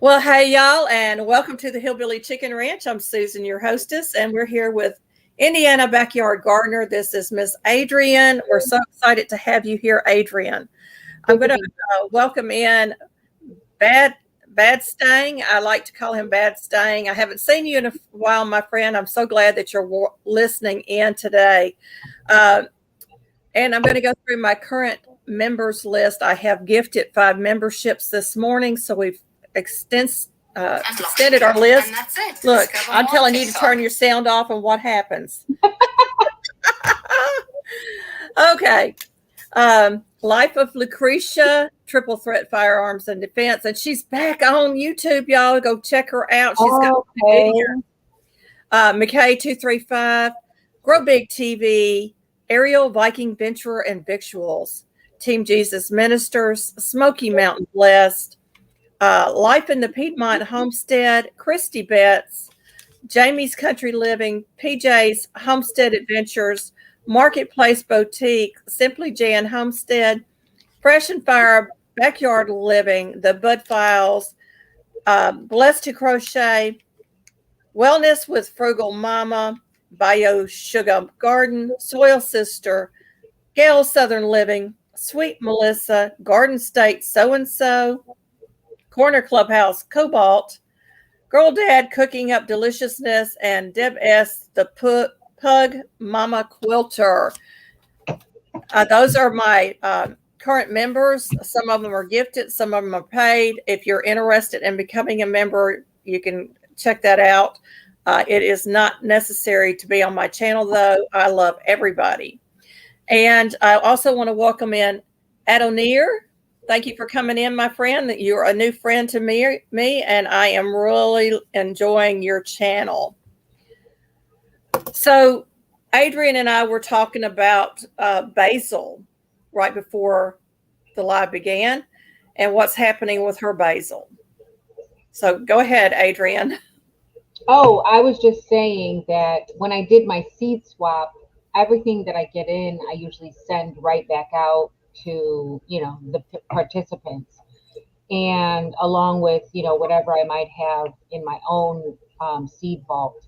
Well, hey, y'all, and welcome to the Hillbilly Chicken Ranch. I'm Susan, your hostess, and we're here with Indiana Backyard Gardener. This is Miss Adrienne. We're so excited to have you here, Adrienne. I'm Good to going to be. welcome in Bad Stang. I like to call him Bad Stang. I haven't seen you in a while, my friend. I'm so glad that you're listening in today. Uh, and I'm going to go through my current members list. I have gifted 5 memberships this morning, so we've extended our list. And that's it. Look, I'm telling you to turn your sound off, and what happens? Okay. Life of Lucretia, Triple Threat Firearms and Defense. And she's back on YouTube, y'all. Go check her out. She's got Okay. McKay235, Grow Big TV, Ariel Viking Venturer and Victuals, Team Jesus Ministers, Smoky Mountain Blessed, Life in the Piedmont Homestead, Christy Betts, Jamie's Country Living, PJ's Homestead Adventures, Marketplace Boutique, Simply Jan Homestead, Fresh and Fire Backyard Living, The Bud Files, Blessed to Crochet, Wellness with Frugal Mama, Bio Sugar Garden, Soil Sister, Gail Southern Living, Sweet Melissa, Garden State So and So, Corner Clubhouse Cobalt, Girl Dad Cooking Up Deliciousness, and Deb S. the Pug Mama Quilter. Those are my current members. Some of them are gifted, some of them are paid. If you're interested in becoming a member, you can check that out. It is not necessary to be on my channel, though. I love everybody. And I also want to welcome in Adonir. Thank you for coming in, my friend. You're a new friend to me, and I am really enjoying your channel. So Adrienne and I were talking about basil right before the live began and what's happening with her basil. So go ahead, Adrienne. Oh, I was just saying that when I did my seed swap, everything that I get in, I usually send right back out to, the participants. And along with, whatever I might have in my own seed vault.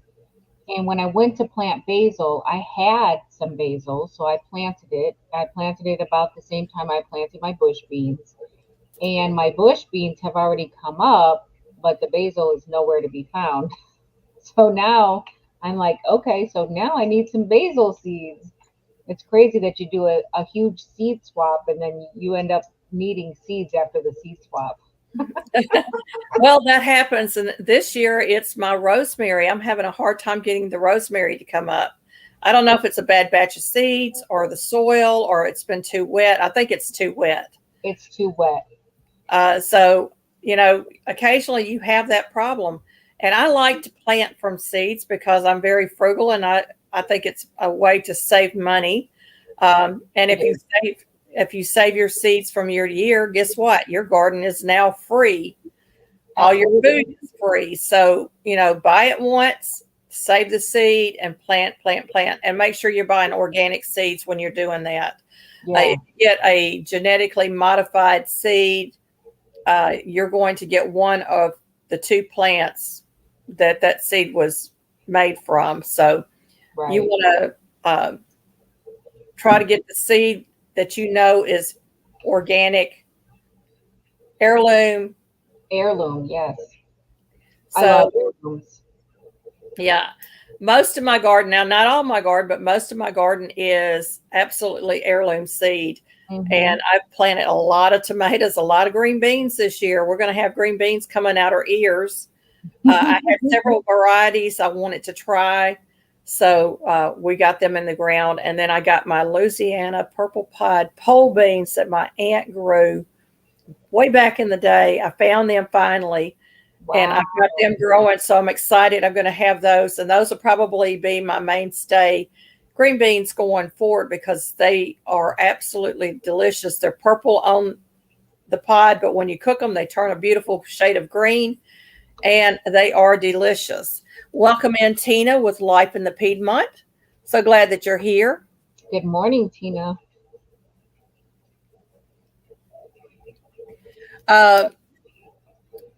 And when I went to plant basil, I had some basil, so I planted it. I planted it about the same time I planted my bush beans. And my bush beans have already come up, but the basil is nowhere to be found. So now I'm like, okay, so now I need some basil seeds. It's crazy that you do a huge seed swap and then you end up needing seeds after the seed swap. Well, that happens. And this year it's my rosemary. I'm having a hard time getting the rosemary to come up. I don't know if it's a bad batch of seeds or the soil or it's been too wet. I think it's too wet. It's too wet. So, occasionally you have that problem. And I like to plant from seeds because I'm very frugal and I think it's a way to save money. And if you save your seeds from year to year, guess what? Your garden is now free. All your food is free. So, buy it once, save the seed, and plant, and make sure you're buying organic seeds when you're doing that. Yeah. If you get a genetically modified seed, you're going to get one of the 2 plants that seed was made from. So Right. you want to try to get the seed that is organic, heirloom. Heirloom, yes. So, I love heirlooms. Yeah, most of my garden, now not all my garden, but most of my garden is absolutely heirloom seed. Mm-hmm. And I've planted a lot of tomatoes, a lot of green beans this year. We're going to have green beans coming out our ears. I had several varieties I wanted to try. So we got them in the ground. And then I got my Louisiana purple pod pole beans that my aunt grew way back in the day. I found them finally. Wow. And I've got them growing. So I'm excited. I'm going to have those. And those will probably be my mainstay green beans going forward because they are absolutely delicious. They're purple on the pod, but when you cook them, they turn a beautiful shade of green. And they are delicious. Welcome in, Tina, with Life in the Piedmont. So glad that you're here. Good morning, Tina.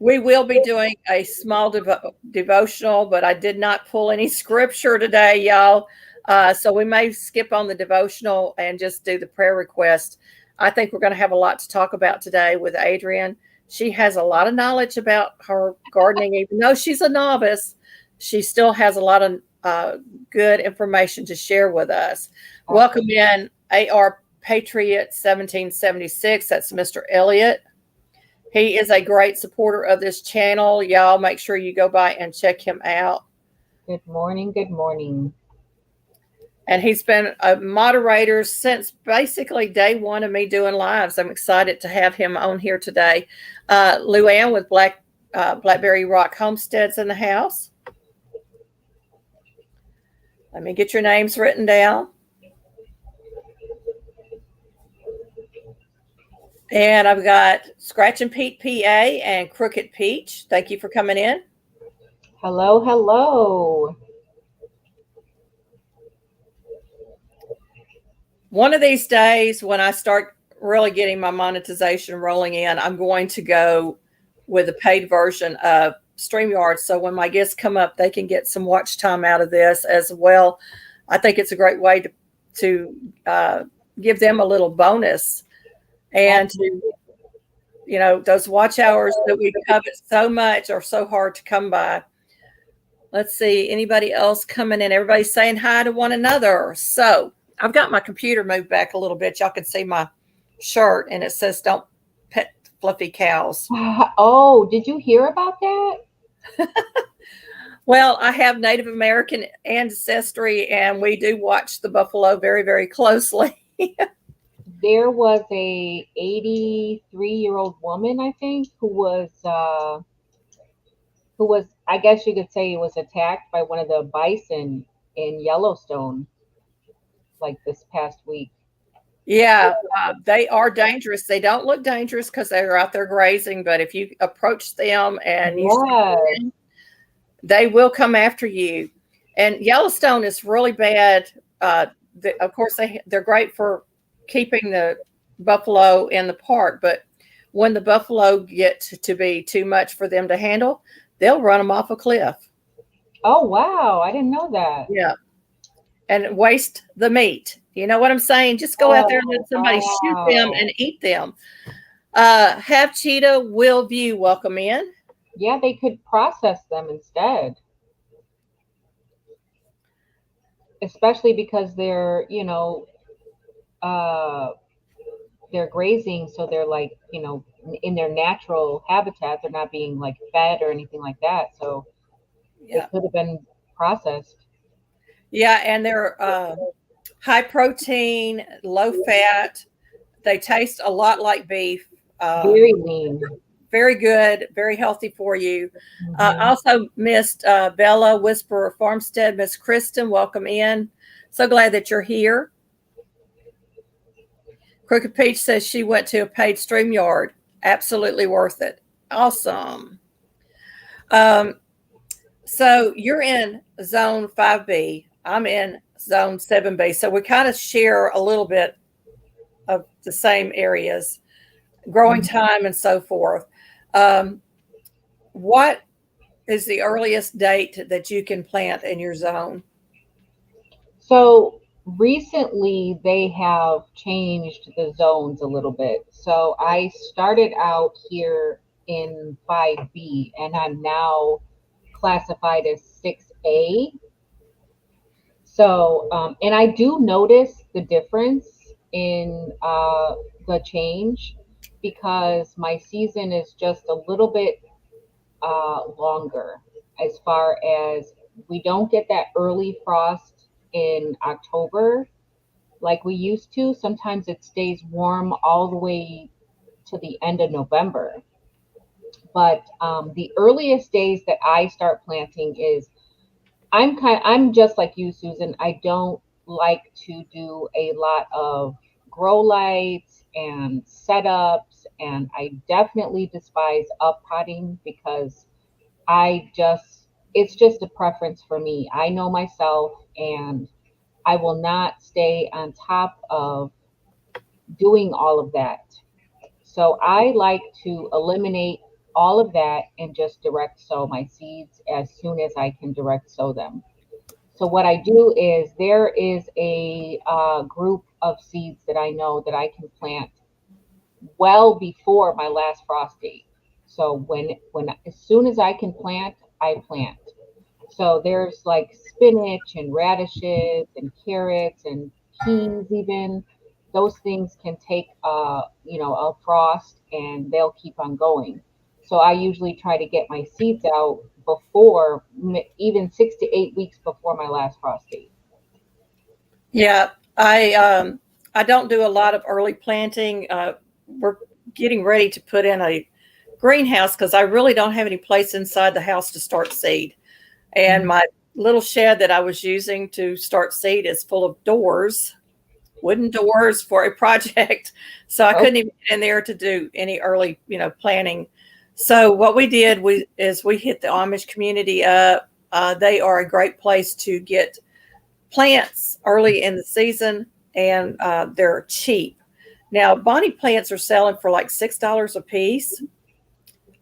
We will be doing a small devotional, but I did not pull any scripture today, y'all. So we may skip on the devotional and just do the prayer request. I think we're going to have a lot to talk about today with Adrienne. She has a lot of knowledge about her gardening, even though she's a novice. She still has a lot of good information to share with us. Welcome in AR Patriot 1776. That's Mr. Elliott. He is a great supporter of this channel. Y'all make sure you go by and check him out. Good morning. Good morning. And he's been a moderator since basically day one of me doing lives. I'm excited to have him on here today. Luann with Blackberry Rock Homesteads in the house. Let me get your names written down. And I've got Scratch and Pete PA and Crooked Peach. Thank you for coming in. Hello, hello. One of these days, when I start really getting my monetization rolling in, I'm going to go with a paid version of StreamYard. So when my guests come up, they can get some watch time out of this as well. I think it's a great way to give them a little bonus. And those watch hours that we covet so much are so hard to come by. Let's see, anybody else coming in? Everybody's saying hi to one another. So I've got my computer moved back a little bit. Y'all can see my shirt, and it says "Don't pet fluffy cows." Oh, did you hear about that? Well, I have Native American ancestry, and we do watch the buffalo very, very closely. There was a 83-year-old woman, I think, who was, I guess you could say, was attacked by one of the bison in Yellowstone, like this past week. Yeah, they are dangerous. They don't look dangerous because they're out there grazing, but if you approach them and they will come after you. And Yellowstone is really bad. Of course, they're great for keeping the buffalo in the park, but when the buffalo get to be too much for them to handle, they'll run them off a cliff. Oh, wow. I didn't know that. Yeah. And waste the meat. You know what I'm saying? Just go out there and let somebody shoot them and eat them. Have Cheetah Will View welcome in. Yeah, they could process them instead. Especially because they're, they're grazing, so they're like, in their natural habitat, they're not being like fed or anything like that. So it could have been processed. Yeah, and they're high protein, low fat. They taste a lot like beef. Very lean. Very good, very healthy for you. Also missed Bella, Whisperer Farmstead, Miss Kristen, welcome in. So glad that you're here. Crooked Peach says she went to a paid StreamYard. Absolutely worth it. Awesome. So you're in zone 5B. I'm in zone 7B. So we kind of share a little bit of the same areas, growing time and so forth. What is the earliest date that you can plant in your zone? So recently they have changed the zones a little bit. So I started out here in 5B and I'm now classified as 6A. So, and I do notice the difference in the change because my season is just a little bit longer as far as we don't get that early frost in October like we used to. Sometimes it stays warm all the way to the end of November. But the earliest days that I start planting is I'm just like you, Susan. I don't like to do a lot of grow lights and setups, and I definitely despise up potting because it's just a preference for me. I know myself, and I will not stay on top of doing all of that. So I like to eliminate all of that and just direct sow my seeds as soon as I can direct sow them. So what I do is there is a group of seeds that I know that I can plant well before my last frost date. So when as soon as I can plant, I plant. So there's like spinach and radishes and carrots and peas even. Those things can take a frost and they'll keep on going. So I usually try to get my seeds out before even 6 to 8 weeks before my last frost date. Yeah, I don't do a lot of early planting. We're getting ready to put in a greenhouse because I really don't have any place inside the house to start seed. And my little shed that I was using to start seed is full of doors, wooden doors for a project. So I couldn't even get in there to do any early, planting. So what we did is we hit the Amish community up. They are a great place to get plants early in the season, and they're cheap. Now, Bonnie plants are selling for like $6 a piece.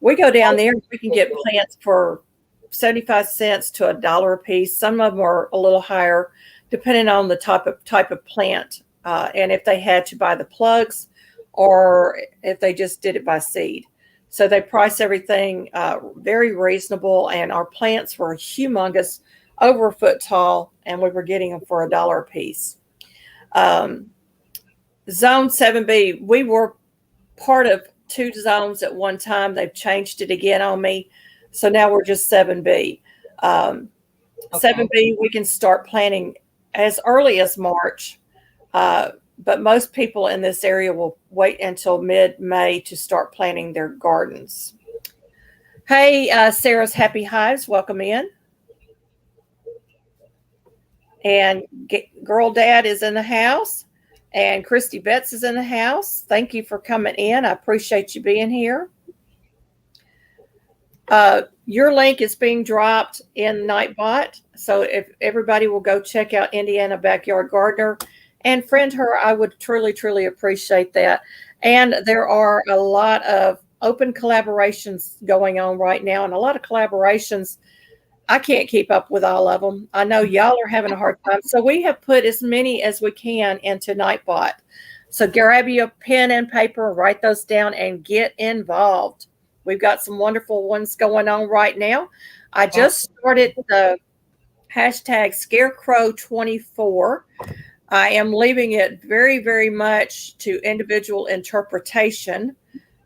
We go down there and we can get plants for 75 cents to $1 a piece. Some of them are a little higher, depending on the type of plant, and if they had to buy the plugs or if they just did it by seed. So they price everything very reasonable, and our plants were humongous, over a foot tall, and we were getting them for $1 a piece. Zone 7B, we were part of 2 zones at one time. They've changed it again on me. So now we're just 7B. 7B, we can start planting as early as March, but most people in this area will wait until mid-May to start planting their gardens. Hey, Sarah's Happy Hives, welcome in. And Girl Dad is in the house, and Christy Betts is in the house. Thank you for coming in. I appreciate you being here. Your link is being dropped in Nightbot, so if everybody will go check out Indiana Backyard Gardener and friend her, I would truly, truly appreciate that. And there are a lot of open collaborations going on right now, and a lot of collaborations I can't keep up with all of them. I know y'all are having a hard time. So we have put as many as we can into Nightbot. So grab you a pen and paper, write those down, and get involved. We've got some wonderful ones going on right now. I just started the hashtag Scarecrow24. I am leaving it very, very much to individual interpretation.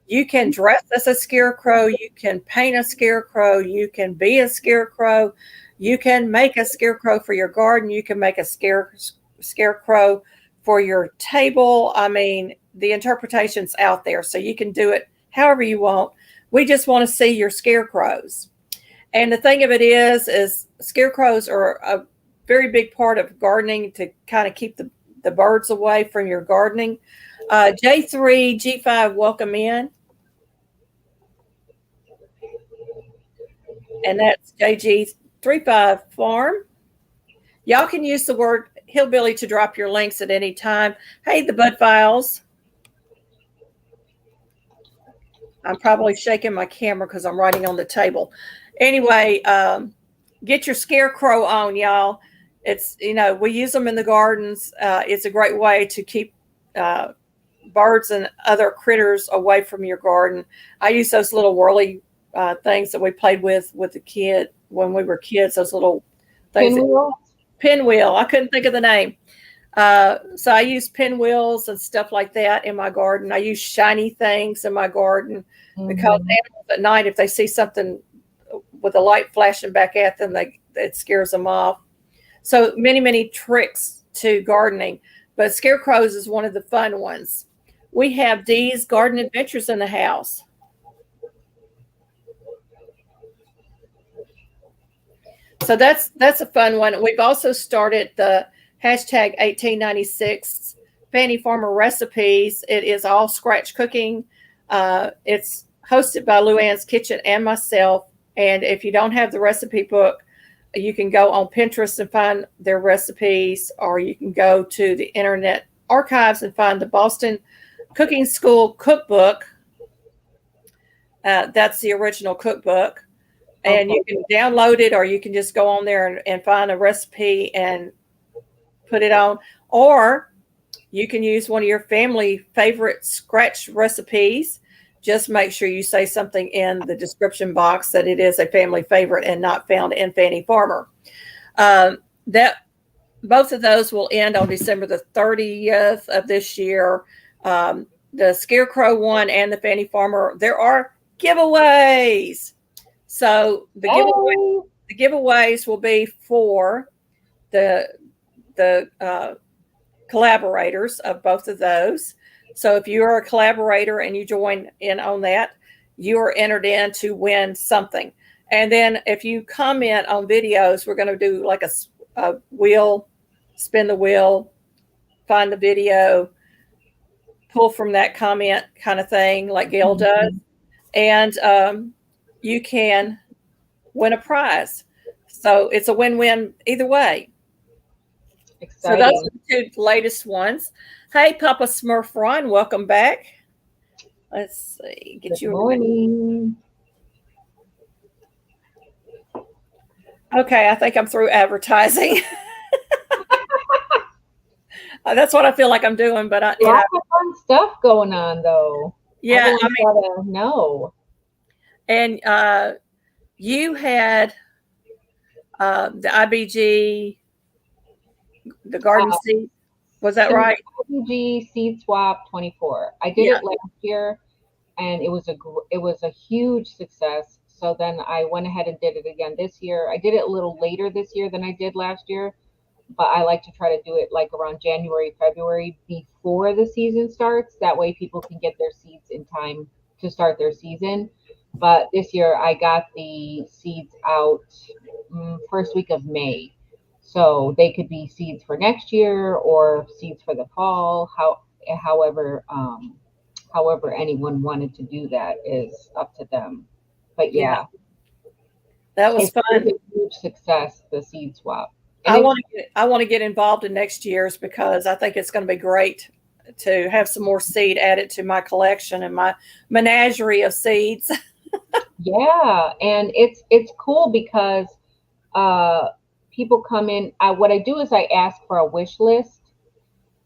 You can dress as a scarecrow. You can paint a scarecrow. You can be a scarecrow. You can make a scarecrow for your garden. You can make a scarecrow for your table. I mean, the interpretation's out there, so you can do it however you want. We just want to see your scarecrows. And the thing of it is scarecrows are a very big part of gardening to kind of keep the birds away from your gardening. J3, G5, welcome in. And that's JG35 Farm. Y'all can use the word Hillbilly to drop your links at any time. Hey, the Bud Files. I'm probably shaking my camera because I'm writing on the table. Anyway, get your scarecrow on, y'all. It's, we use them in the gardens. It's a great way to keep birds and other critters away from your garden. I use those little whirly things that we played with the kid when we were kids, those little things. Pinwheel. I couldn't think of the name. So I use pinwheels and stuff like that in my garden. I use shiny things in my garden because animals at night, if they see something with a light flashing back at them, it scares them off. So many, many tricks to gardening, but scarecrows is one of the fun ones. We have Dee's Garden Adventures in the house. So that's a fun one. We've also started the hashtag 1896 Fanny Farmer Recipes. It is all scratch cooking. It's hosted by Luann's Kitchen and myself. And if you don't have the recipe book, you can go on Pinterest and find their recipes, or you can go to the Internet Archives and find the Boston Cooking School Cookbook. That's the original cookbook. And Okay. you can download it, or you can just go on there and find a recipe and put it on. Or you can use one of your family favorite scratch recipes. Just make sure you say something in the description box that it is a family favorite and not found in Fannie Farmer. That both of those will end on December the 30th of this year. The Scarecrow one and the Fannie Farmer, there are giveaways. So Yay. the giveaways will be for the collaborators of both of those. So if you are a collaborator and you join in on that, you are entered in to win something. And then if you comment on videos, we're going to do like a wheel, spin the wheel, find the video, pull from that comment kind of thing, like Gail does. And you can win a prize. So it's a win-win either way. Exciting. So those are the two latest ones. Hey, Papa Smurf Ron, welcome back. Let's see. Get Good you. morning. Okay, I think I'm through advertising. That's what I feel like I'm doing, but Lots of fun stuff going on, though. Yeah, I mean, gotta know. And you had the IBG, the garden seed. Was that right? IBG Seed Swap 24. I did it last year, and it was a huge success. So then I went ahead and did it again this year. I did it a little later this year than I did last year, but I like to try to do it like around January, February before the season starts. That way people can get their seeds in time to start their season. But this year I got the seeds out first week of May. So they could be seeds for next year or seeds for the fall. However, however anyone wanted to do that is up to them. But yeah, that was fun. It's a huge success, the seed swap. I want to get involved in next year's because I think it's going to be great to have some more seed added to my collection and my menagerie of seeds. Yeah, and it's cool because people come in. What I do is I ask for a wish list,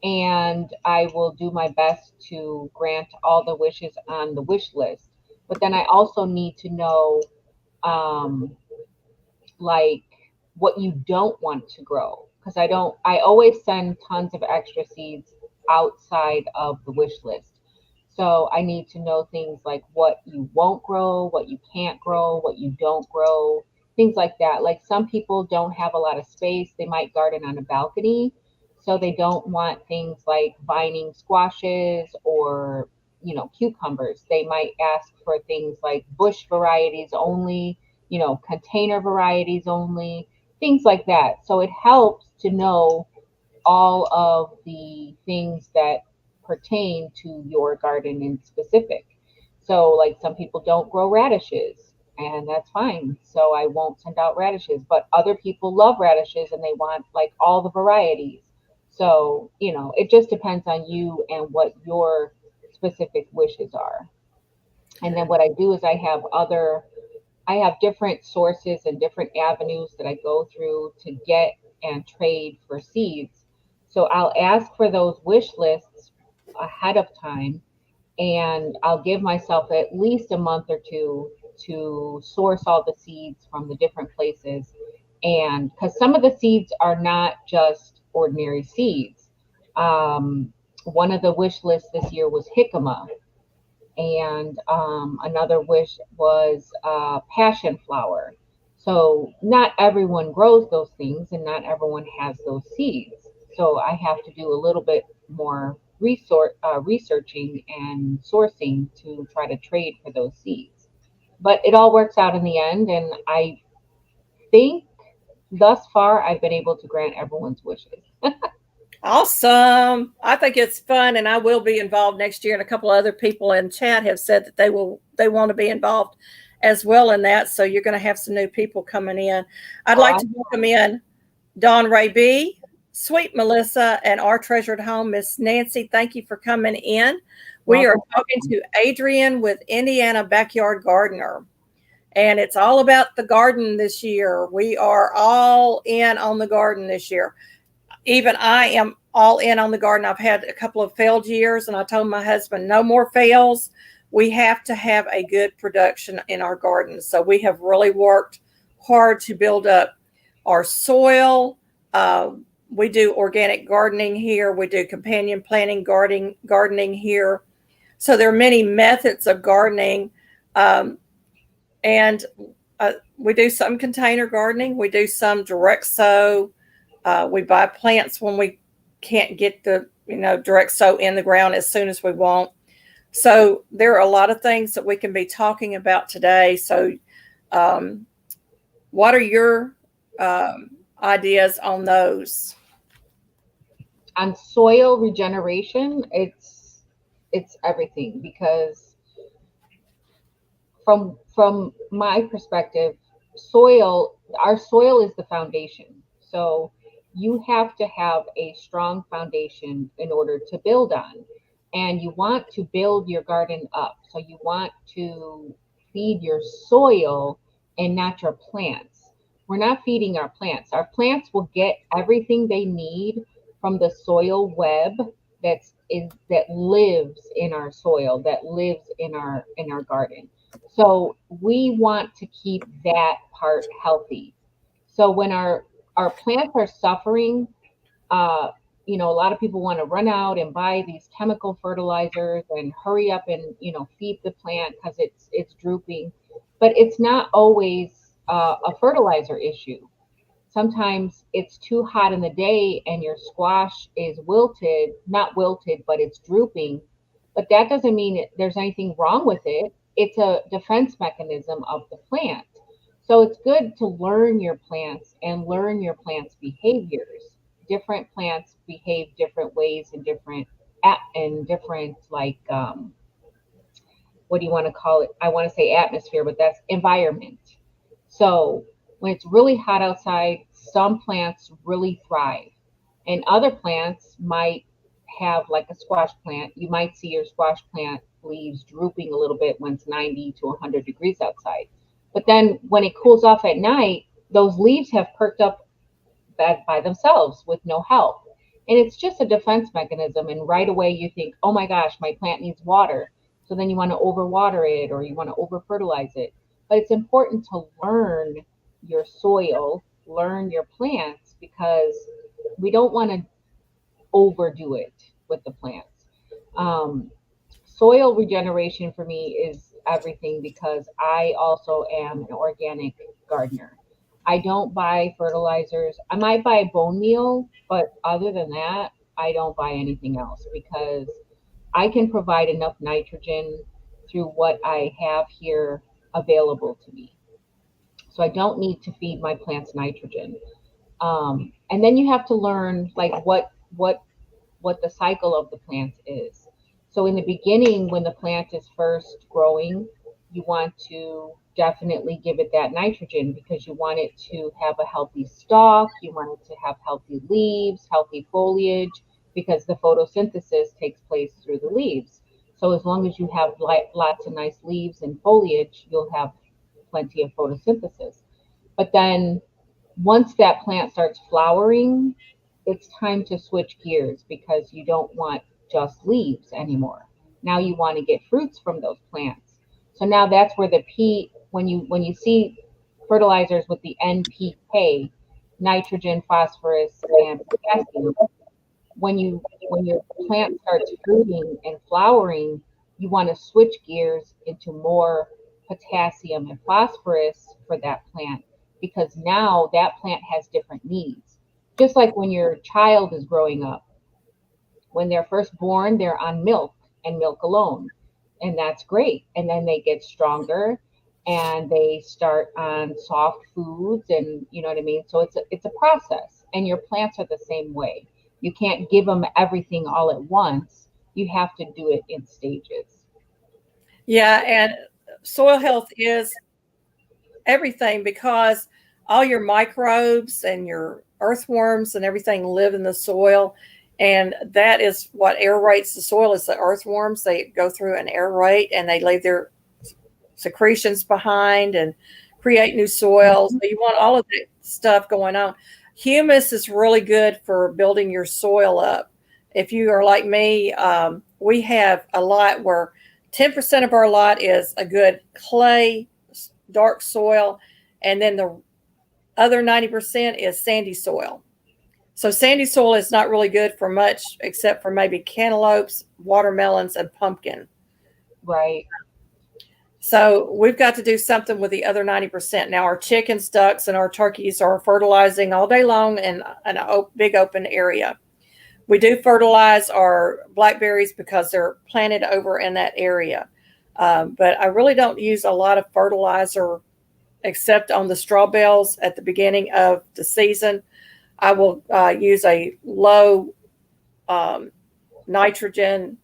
and I will do my best to grant all the wishes on the wish list. But then I also need to know, like what you don't want to grow, because I always send tons of extra seeds outside of the wish list. So I need to know things like what you won't grow, what you can't grow, what you don't grow, things like that. Like some people don't have a lot of space. They might garden on a balcony. So they don't want things like vining squashes or, cucumbers. They might ask for things like bush varieties only, container varieties only, things like that. So it helps to know all of the things that pertain to your garden in specific. So, like some people don't grow radishes, and that's fine. So, I won't send out radishes, but other people love radishes and they want like all the varieties. So, it just depends on you and what your specific wishes are. And then what I do is I have different sources and different avenues that I go through to get and trade for seeds. So I'll ask for those wish lists ahead of time, and I'll give myself at least a month or two to source all the seeds from the different places. And because some of the seeds are not just ordinary seeds. One of the wish lists this year was jicama, and another wish was passion flower. So not everyone grows those things, and not everyone has those seeds. So I have to do a little bit more researching and sourcing to try to trade for those seeds. But it all works out in the end, and I think thus far I've been able to grant everyone's wishes. Awesome. I think it's fun, and I will be involved next year. And a couple of other people in chat have said that they want to be involved as well in that. So you're going to have some new people coming in. I'd like to welcome in Dawn Ray B, Sweet Melissa, and our treasured home, Miss Nancy. Thank you for coming in. We are Welcome. talking to Adrienne with Indiana Backyard Gardener, and it's all about the garden this year. We are all in on the garden this year. Even I am all in on the garden. I've had a couple of failed years, and I told my husband, no more fails. We have to have a good production in our garden. So we have really worked hard to build up our soil. We do organic gardening here. We do companion planting gardening here. So there are many methods of gardening. And we do some container gardening. We do some direct sow. We buy plants when we can't get the direct sow in the ground as soon as we want. So there are a lot of things that we can be talking about today. So what are your ideas on those? On soil regeneration, it's everything, because from my perspective, our soil is the foundation. So you have to have a strong foundation in order to build on. And you want to build your garden up. So you want to feed your soil and not your plants. We're not feeding our plants. Our plants will get everything they need from the soil web that lives in our soil, that lives in our garden. So we want to keep that part healthy. So when our plants are suffering, a lot of people want to run out and buy these chemical fertilizers and hurry up and feed the plant because it's drooping. But it's not always a fertilizer issue. Sometimes it's too hot in the day and your squash is wilted, not wilted, but it's drooping. But that doesn't mean there's anything wrong with it. It's a defense mechanism of the plant. So it's good to learn your plants and learn your plants' behaviors. Different plants behave different ways in different like what do you want to call it? I want to say atmosphere, but that's environment. So when it's really hot outside, some plants really thrive, and other plants might have, like a squash plant. You might see your squash plant leaves drooping a little bit when it's 90 to 100 degrees outside. But then when it cools off at night, those leaves have perked up by themselves with no help. And it's just a defense mechanism. And right away you think, oh my gosh, my plant needs water. So then you want to overwater it or you want to over fertilize it. But it's important to learn your soil, learn your plants, because we don't want to overdo it with the plants. Soil regeneration for me is everything, because I also am an organic gardener. I don't buy fertilizers. I might buy bone meal, but other than that, I don't buy anything else, because I can provide enough nitrogen through what I have here available to me. So I don't need to feed my plants nitrogen. And then you have to learn like what the cycle of the plant is. So in the beginning, when the plant is first growing, you want to definitely give it that nitrogen, because you want it to have a healthy stalk, you want it to have healthy leaves, healthy foliage, because the photosynthesis takes place through the leaves. So as long as you have lots of nice leaves and foliage, you'll have plenty of photosynthesis. But then once that plant starts flowering, it's time to switch gears, because you don't want just leaves anymore. Now you want to get fruits from those plants. So now that's where the when you see fertilizers with the NPK, nitrogen, phosphorus, and potassium, when your plant starts fruiting and flowering, you want to switch gears into more potassium and phosphorus for that plant, because now that plant has different needs. Just like when your child is growing up, when they're first born, they're on milk and milk alone, and that's great. And then they get stronger and they start on soft foods, and you know what I mean. So it's a process, and your plants are the same way. You can't give them everything all at once. You have to do it in stages. Yeah, and soil health is everything, because all your microbes and your earthworms and everything live in the soil. And that is what aerates the soil is the earthworms. They go through and aerate and they leave their secretions behind and create new soil. So you want all of that stuff going on. Humus is really good for building your soil up. If you are like me, we have a lot where 10% of our lot is a good clay, dark soil, and then the other 90% is sandy soil. So sandy soil is not really good for much except for maybe cantaloupes, watermelons, and pumpkin. Right. So we've got to do something with the other 90%. Now our chickens, ducks, and our turkeys are fertilizing all day long in a big open area. We do fertilize our blackberries because they're planted over in that area. But I really don't use a lot of fertilizer except on the straw bales at the beginning of the season. I will use a low nitrogen,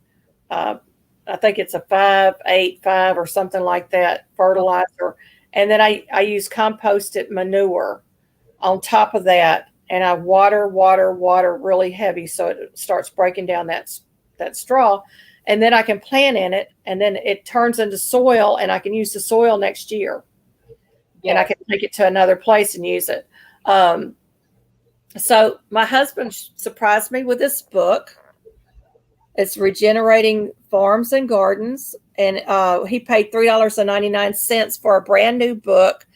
I think it's a 585 or something like that fertilizer. And then I use composted manure on top of that. And I water really heavy so it starts breaking down that straw. And then I can plant in it, and then it turns into soil, and I can use the soil next year. Yes. And I can take it to another place and use it. So my husband surprised me with this book. It's Regenerating Farms and Gardens. And he paid $3.99 for a brand new book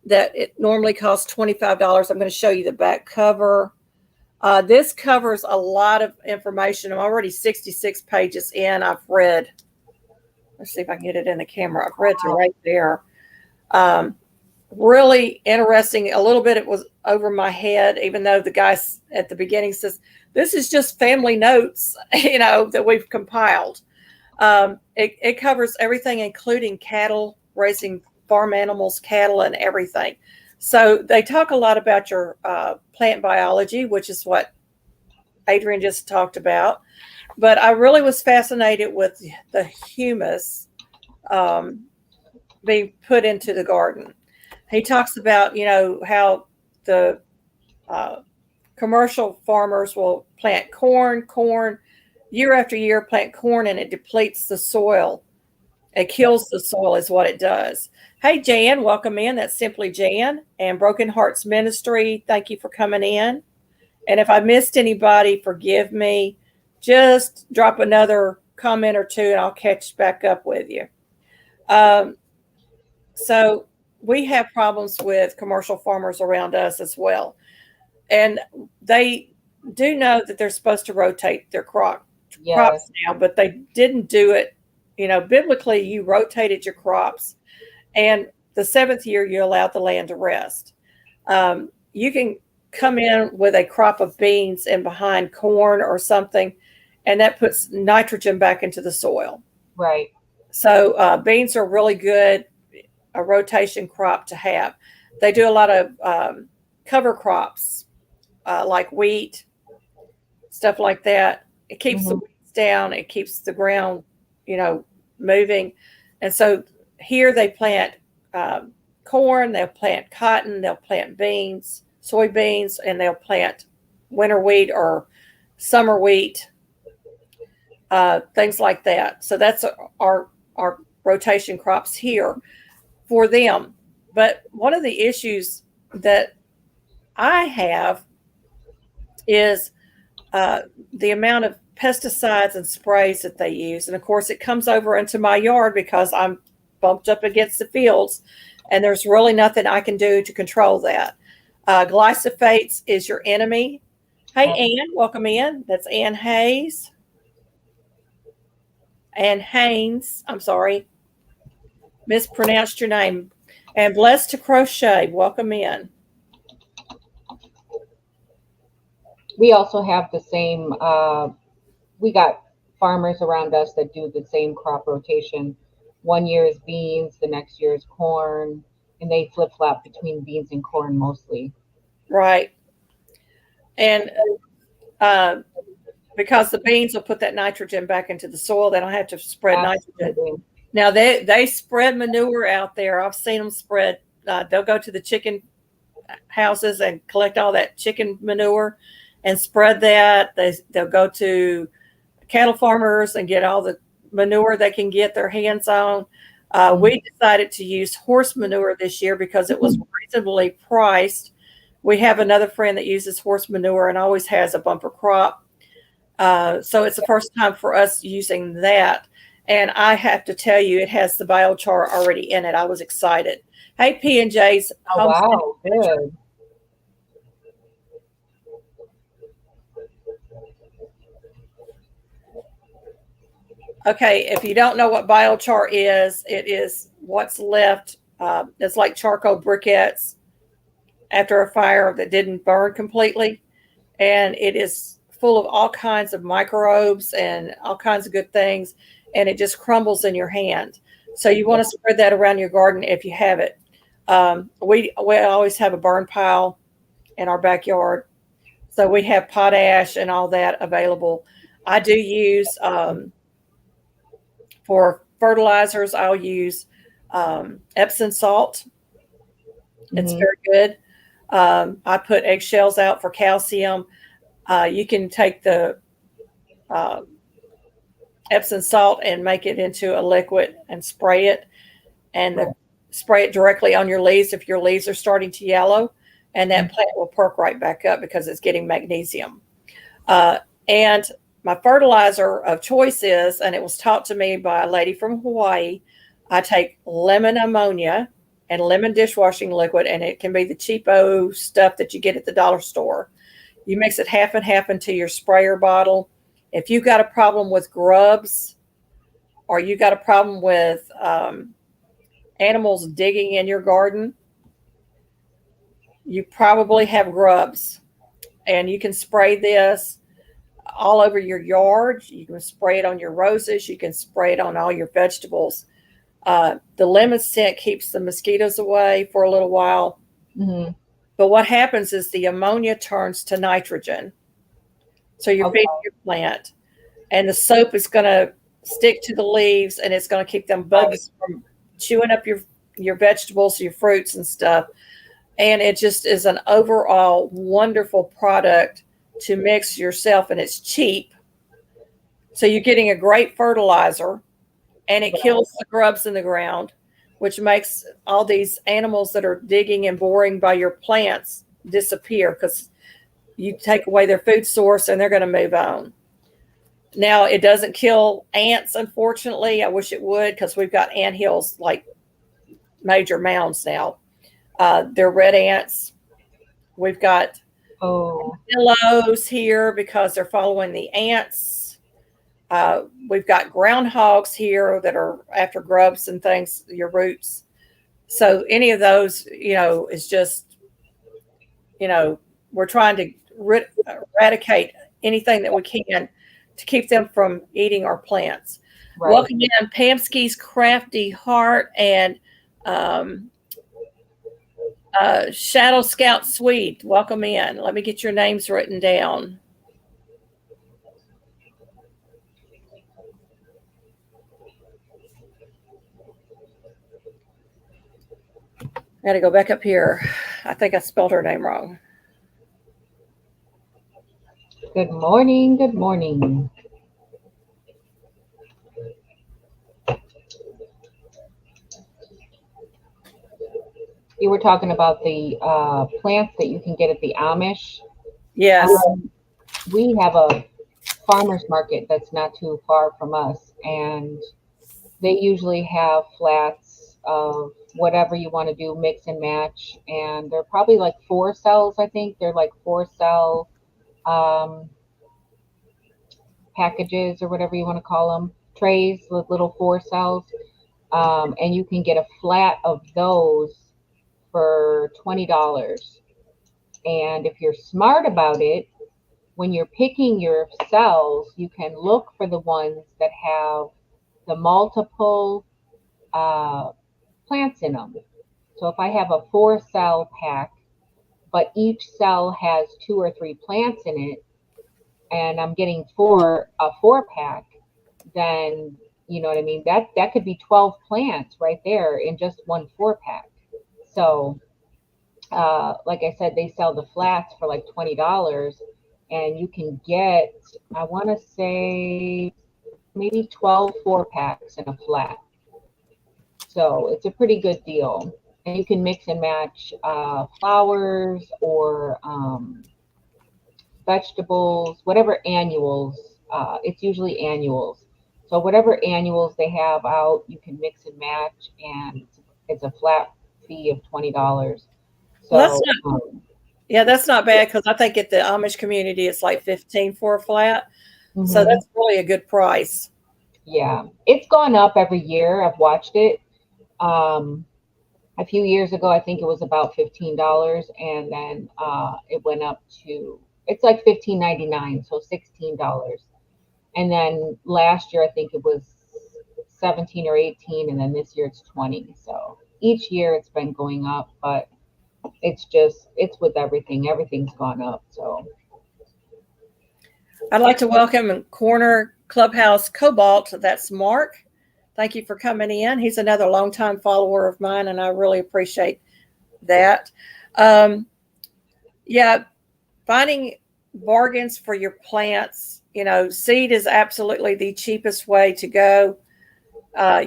that it normally costs $25. I'm going to show you the back cover. This covers a lot of information. I'm already 66 pages in. I've read, let's see if I can get it in the camera. I've read to right there. Really interesting. A little bit it was over my head, even though the guy at the beginning says, this is just family notes, that we've compiled. It covers everything, including cattle, raising farm animals, cattle, and everything. So they talk a lot about your plant biology, which is what Adrienne just talked about. But I really was fascinated with the humus being put into the garden. He talks about, how the commercial farmers will plant corn year after year, plant corn, and it depletes the soil. It kills the soil is what it does. Hey, Jan, welcome in. That's Simply Jan and Broken Hearts Ministry. Thank you for coming in. And if I missed anybody, forgive me. Just drop another comment or two and I'll catch back up with you. So we have problems with commercial farmers around us as well. And they do know that they're supposed to rotate their crops now, but they didn't do it. Biblically, you rotated your crops, and the seventh year you allowed the land to rest. You can come in with a crop of beans and behind corn or something, and that puts nitrogen back into the soil. Right. So beans are really good, a rotation crop to have. They do a lot of cover crops like wheat, stuff like that. It keeps the weeds down. It keeps the ground, moving. And so here they plant corn, they'll plant cotton, they'll plant beans, soybeans, and they'll plant winter wheat or summer wheat, things like that. So that's our rotation crops here for them. But one of the issues that I have is the amount of pesticides and sprays that they use. And of course, it comes over into my yard because I'm bumped up against the fields, and there's really nothing I can do to control that. Glyphosate is your enemy. Hey, Ann, welcome in. That's Ann Hayes. Ann Haynes, I'm sorry. Mispronounced your name. And Blessed to Crochet, welcome in. We also have the same, we got farmers around us that do the same crop rotation. One year is beans, the next year is corn, and they flip-flop between beans and corn mostly. Right. And because the beans will put that nitrogen back into the soil, they don't have to spread nitrogen. Now, they spread manure out there. I've seen them spread. They'll go to the chicken houses and collect all that chicken manure, and spread that. They'll go to cattle farmers and get all the manure they can get their hands on. We decided to use horse manure this year because it was reasonably priced. We have another friend that uses horse manure and always has a bumper crop. So it's the first time for us using that. And I have to tell you, it has the biochar already in it. I was excited. Hey, P&J's. Oh, wow, good. Okay, if you don't know what biochar is, it is what's left. It's like charcoal briquettes after a fire that didn't burn completely. And it is full of all kinds of microbes and all kinds of good things. And it just crumbles in your hand. So you want to spread that around your garden if you have it. We always have a burn pile in our backyard. So we have potash and all that available. I do use for fertilizers, I'll use Epsom salt. It's very good. I put eggshells out for calcium. You can take the Epsom salt and make it into a liquid and spray it, and spray it directly on your leaves if your leaves are starting to yellow, and that plant will perk right back up because it's getting magnesium. And my fertilizer of choice is, and it was taught to me by a lady from Hawaii, I take lemon ammonia and lemon dishwashing liquid, and it can be the cheapo stuff that you get at the dollar store. You mix it half and half into your sprayer bottle. If you've got a problem with grubs, or you got a problem with animals digging in your garden, you probably have grubs. And you can spray this all over your yard. You can spray it on your roses. You can spray it on all your vegetables. The lemon scent keeps the mosquitoes away for a little while. But what happens is the ammonia turns to nitrogen. So you're feeding your plant. And the soap is going to stick to the leaves, and it's going to keep them bugs from chewing up your vegetables, your fruits and stuff. And it just is an overall wonderful product to mix yourself, and it's cheap. So you're getting a great fertilizer, and it kills the grubs in the ground, which makes all these animals that are digging and boring by your plants disappear because you take away their food source and they're going to move on. Now, it doesn't kill ants, unfortunately. I wish it would, because we've got anthills like major mounds now. They're red ants. We've got willows here because they're following the ants. We've got groundhogs here that are after grubs and things, your roots. So any of those, is just, we're trying to eradicate anything that we can to keep them from eating our plants. Right. Welcome in Pamsky's Crafty Heart and Shadow Scout Sweet. Welcome in. Let me get your names written down. I got to go back up here. I think I spelled her name wrong. Good morning. Good morning. You were talking about the plants that you can get at the Amish. Yes. We have a farmer's market that's not too far from us, and they usually have flats of whatever you want to do, mix and match. And they're probably like 4 cells, I think. They're like 4-cell packages or whatever you want to call them, trays with little 4 cells. And you can get a flat of those for $20. And if you're smart about it, when you're picking your cells, you can look for the ones that have the multiple plants in them. So if I have a 4-cell pack, but each cell has 2 or 3 plants in it, and I'm getting a 4-pack, then you know what I mean? That could be 12 plants right there in just one 4-pack. So like I said, they sell the flats for like $20. and you can get, I want to say, maybe 12 4-packs in a flat. So it's a pretty good deal. And you can mix and match flowers or vegetables, whatever annuals. It's usually annuals. So whatever annuals they have out, you can mix and match, and it's a flat fee of $20. Well, that's So not, yeah, that's not bad because I think at the Amish community it's like 15 for a flat. So mhm. that's really a good price. Yeah, it's gone up every year. I've watched it. Um, a few years ago, I think it was about $15, and then it went up to, it's like 15.99, so $16. And then last year, I think it was 17 or 18, and then this year it's 20. So each year it's been going up, but it's with everything. Everything's gone up. So I'd like to welcome Corner Clubhouse Cobalt. That's Mark. Thank you for coming in. He's another longtime follower of mine, and I really appreciate that. Um, yeah, finding bargains for your plants. You know, seed is absolutely the cheapest way to go.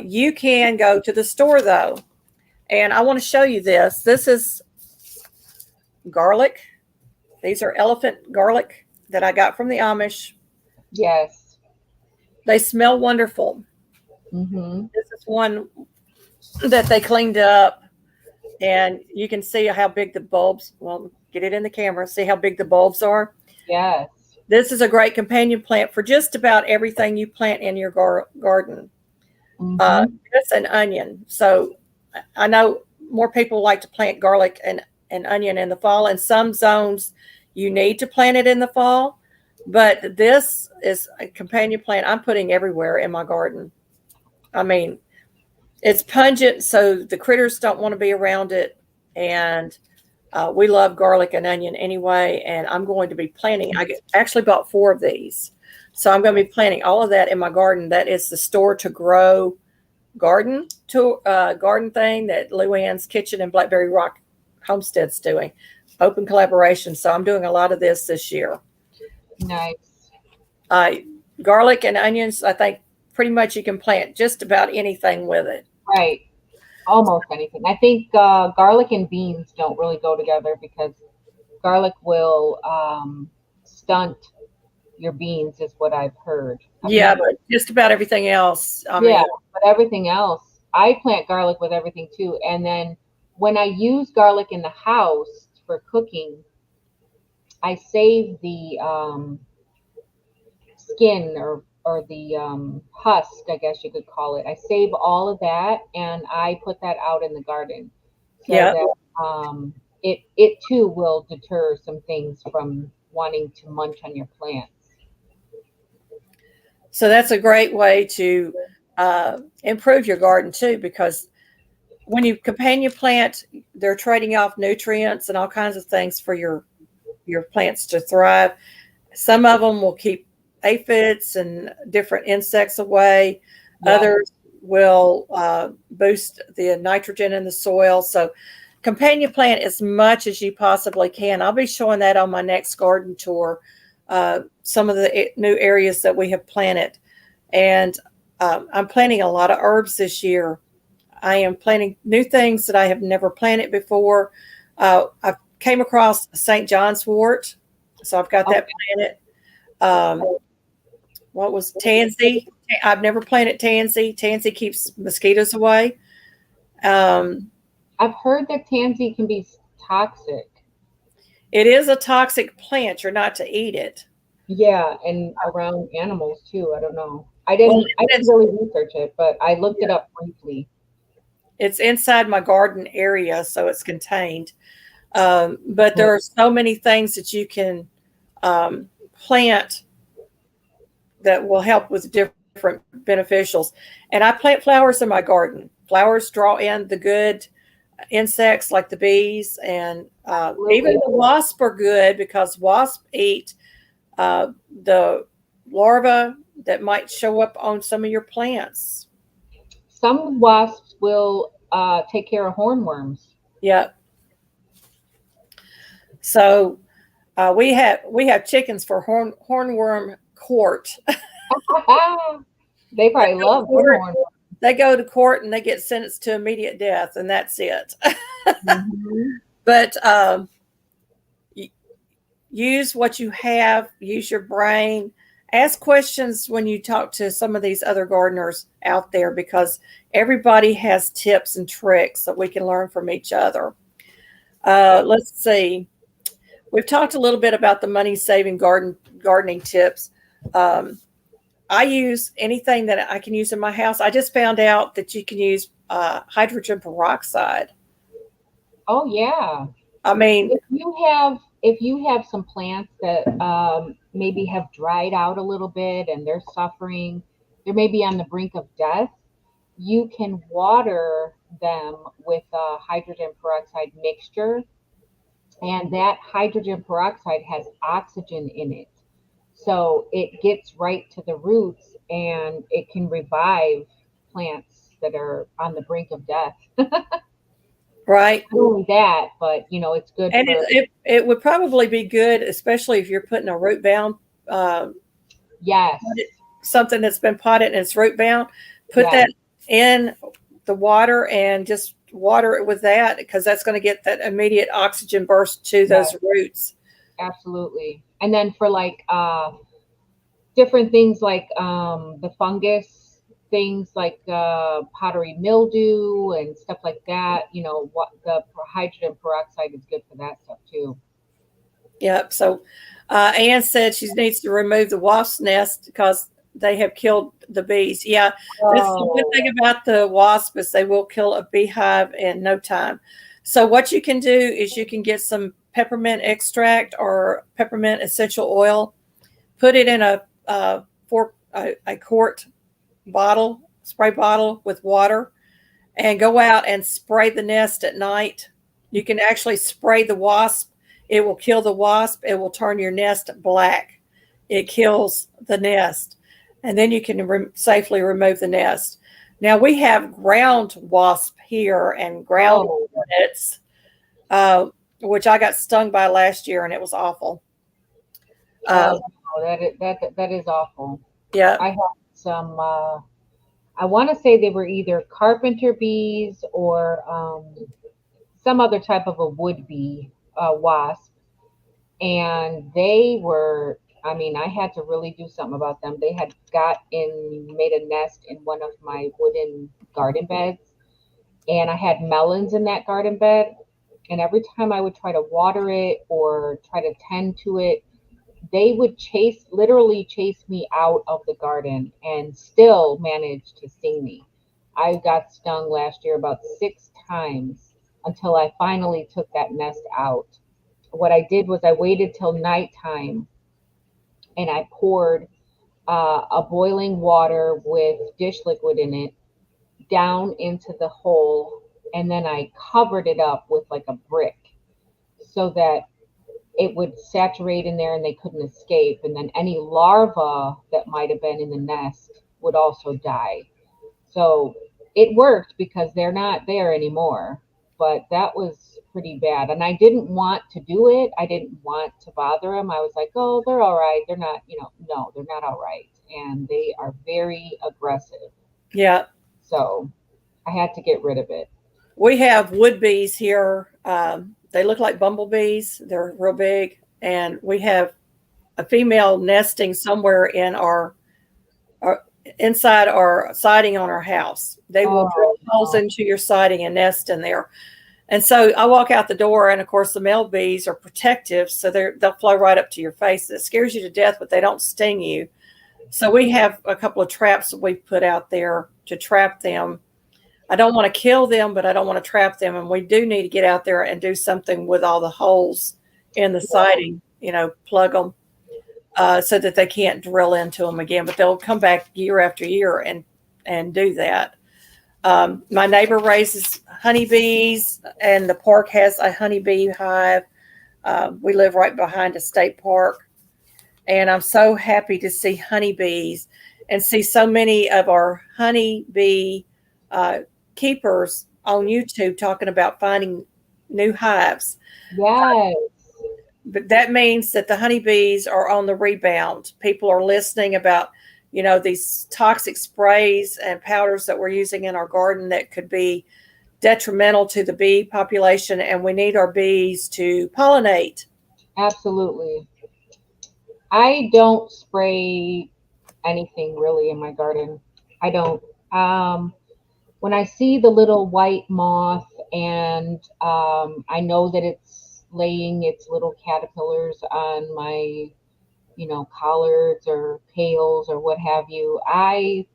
You can go to the store though, and I want to show you this. This is garlic. These are elephant garlic that I got from the Amish. yes. They smell wonderful. Hmm. This is one that they cleaned up, and you can see how big the bulbs. Well, get it in the camera. See how big the bulbs are. Yes. This is a great companion plant for just about everything you plant in your garden. Hmm. This and onion. So I know more people like to plant garlic and onion in the fall. In some zones, you need to plant it in the fall. But this is a companion plant I'm putting everywhere in my garden. I mean, it's pungent, so the critters don't want to be around it. And we love garlic and onion anyway. And I'm going to be planting. Actually bought 4 of these. So I'm going to be planting all of that in my garden. That is the Store to Grow garden thing that Luann's Kitchen and Blackberry Rock Homestead's doing. Open collaboration. So I'm doing a lot of this year. Nice. Uh, Garlic and onions, I think pretty much you can plant just about anything with it. Right. Almost anything. I think garlic and beans don't really go together because garlic will stunt your beans, is what I've heard. I've Yeah, never, but just about everything else. I yeah, mean, but everything else, I plant garlic with everything too. And then when I use garlic in the house for cooking, I save the skin or the husk, I guess you could call it. I save all of that and I put that out in the garden so yeah. that it too will deter some things from wanting to munch on your plants. So that's a great way to improve your garden too, because when you companion plant, they're trading off nutrients and all kinds of things for your plants to thrive. Some of them will keep aphids and different insects away. Yeah. Others will boost the nitrogen in the soil. So companion plant as much as you possibly can. I'll be showing that on my next garden tour, some of the new areas that we have planted. And I'm planting a lot of herbs this year. I am planting new things that I have never planted before. I came across St. John's wort, so I've got that planted. What was tansy? I've never planted tansy. Tansy keeps mosquitoes away. Um, I've heard that tansy can be toxic. it is a toxic plant. You're not to eat it. Yeah, and around animals too. I don't know. Well, I didn't really research it, but I looked it up briefly. it's inside my garden area, so it's contained. But there are so many things that you can plant that will help with different beneficials. And I plant flowers in my garden. Flowers draw in the good insects like the bees, and even the wasps are good because wasps eat the larvae that might show up on some of your plants. Some wasps will take care of hornworms. Yeah. So We have chickens for hornworm court. They probably love horn. They go to court and they get sentenced to immediate death, and that's it. Mm-hmm. But use what you have, use your brain, ask questions when you talk to some of these other gardeners out there, because everybody has tips and tricks that we can learn from each other. Let's see. We've talked a little bit about the money-saving gardening tips. I use anything that I can use in my house. I just found out that you can use hydrogen peroxide. Oh yeah. I mean, if you have some plants that maybe have dried out a little bit and they're suffering, they're maybe on the brink of death, you can water them with a hydrogen peroxide mixture, and that hydrogen peroxide has oxygen in it. So it gets right to the roots and it can revive plants that are on the brink of death. right. Not only that, but it's good And for it would probably be good, especially if you're putting a root bound, yes. something that's been potted and it's root bound. Put Yes. that in the water and just water it with that, because that's going to get that immediate oxygen burst to those roots. Absolutely. And then for like different things like the fungus, things like powdery mildew and stuff like that, what the hydrogen peroxide is good for that stuff too. Yep. So Anne said she needs to remove the wasp nest because they have killed the bees. Yeah, that's the good thing about the wasp is they will kill a beehive in no time. So what you can do is you can get some peppermint extract or peppermint essential oil, put it in a quart bottle, spray bottle with water, and go out and spray the nest at night. You can actually spray the wasp. It will kill the wasp. It will turn your nest black. It kills the nest. And then you can safely remove the nest. Now we have ground wasp here and ground hornets, which I got stung by last year, and it was awful. That is awful. Yeah. I have some. I want to say they were either carpenter bees or some other type of a wood bee wasp, and they were. I mean, I had to really do something about them. They had made a nest in one of my wooden garden beds, and I had melons in that garden bed. And every time I would try to water it or try to tend to it, they would literally chase me out of the garden and still manage to sting me. I got stung last year about 6 times until I finally took that nest out. What I did was I waited till nighttime and I poured a boiling water with dish liquid in it down into the hole, and then I covered it up with like a brick so that it would saturate in there and they couldn't escape. And then any larva that might have been in the nest would also die. So it worked because they're not there anymore. But that was pretty bad. And I didn't want to do it. I didn't want to bother them. I was like, oh, they're all right. They're not, no, they're not all right. And they are very aggressive. Yeah. So I had to get rid of it. We have wood bees here. They look like bumblebees. They're real big. And we have a female nesting somewhere in our inside our siding on our house. They will drill holes into your siding and nest in there. And so I walk out the door, and of course the male bees are protective, so they'll fly right up to your face. It scares you to death, but they don't sting you. So we have a couple of traps that we've put out there to trap them. I don't want to kill them, but I don't want to trap them. And we do need to get out there and do something with all the holes in the siding, plug them so that they can't drill into them again. But they'll come back year after year and do that. My neighbor raises honeybees, and the park has a honeybee hive. We live right behind a state park. And I'm so happy to see honeybees and see so many of our honeybee keepers on YouTube talking about finding new hives. Yes. but that means that the honeybees are on the rebound. People are listening about, these toxic sprays and powders that we're using in our garden that could be detrimental to the bee population, and we need our bees to pollinate. Absolutely. I don't spray anything really in my garden. I don't. When I see the little white moth and I know that it's laying its little caterpillars on my, collards or pails or what have you, I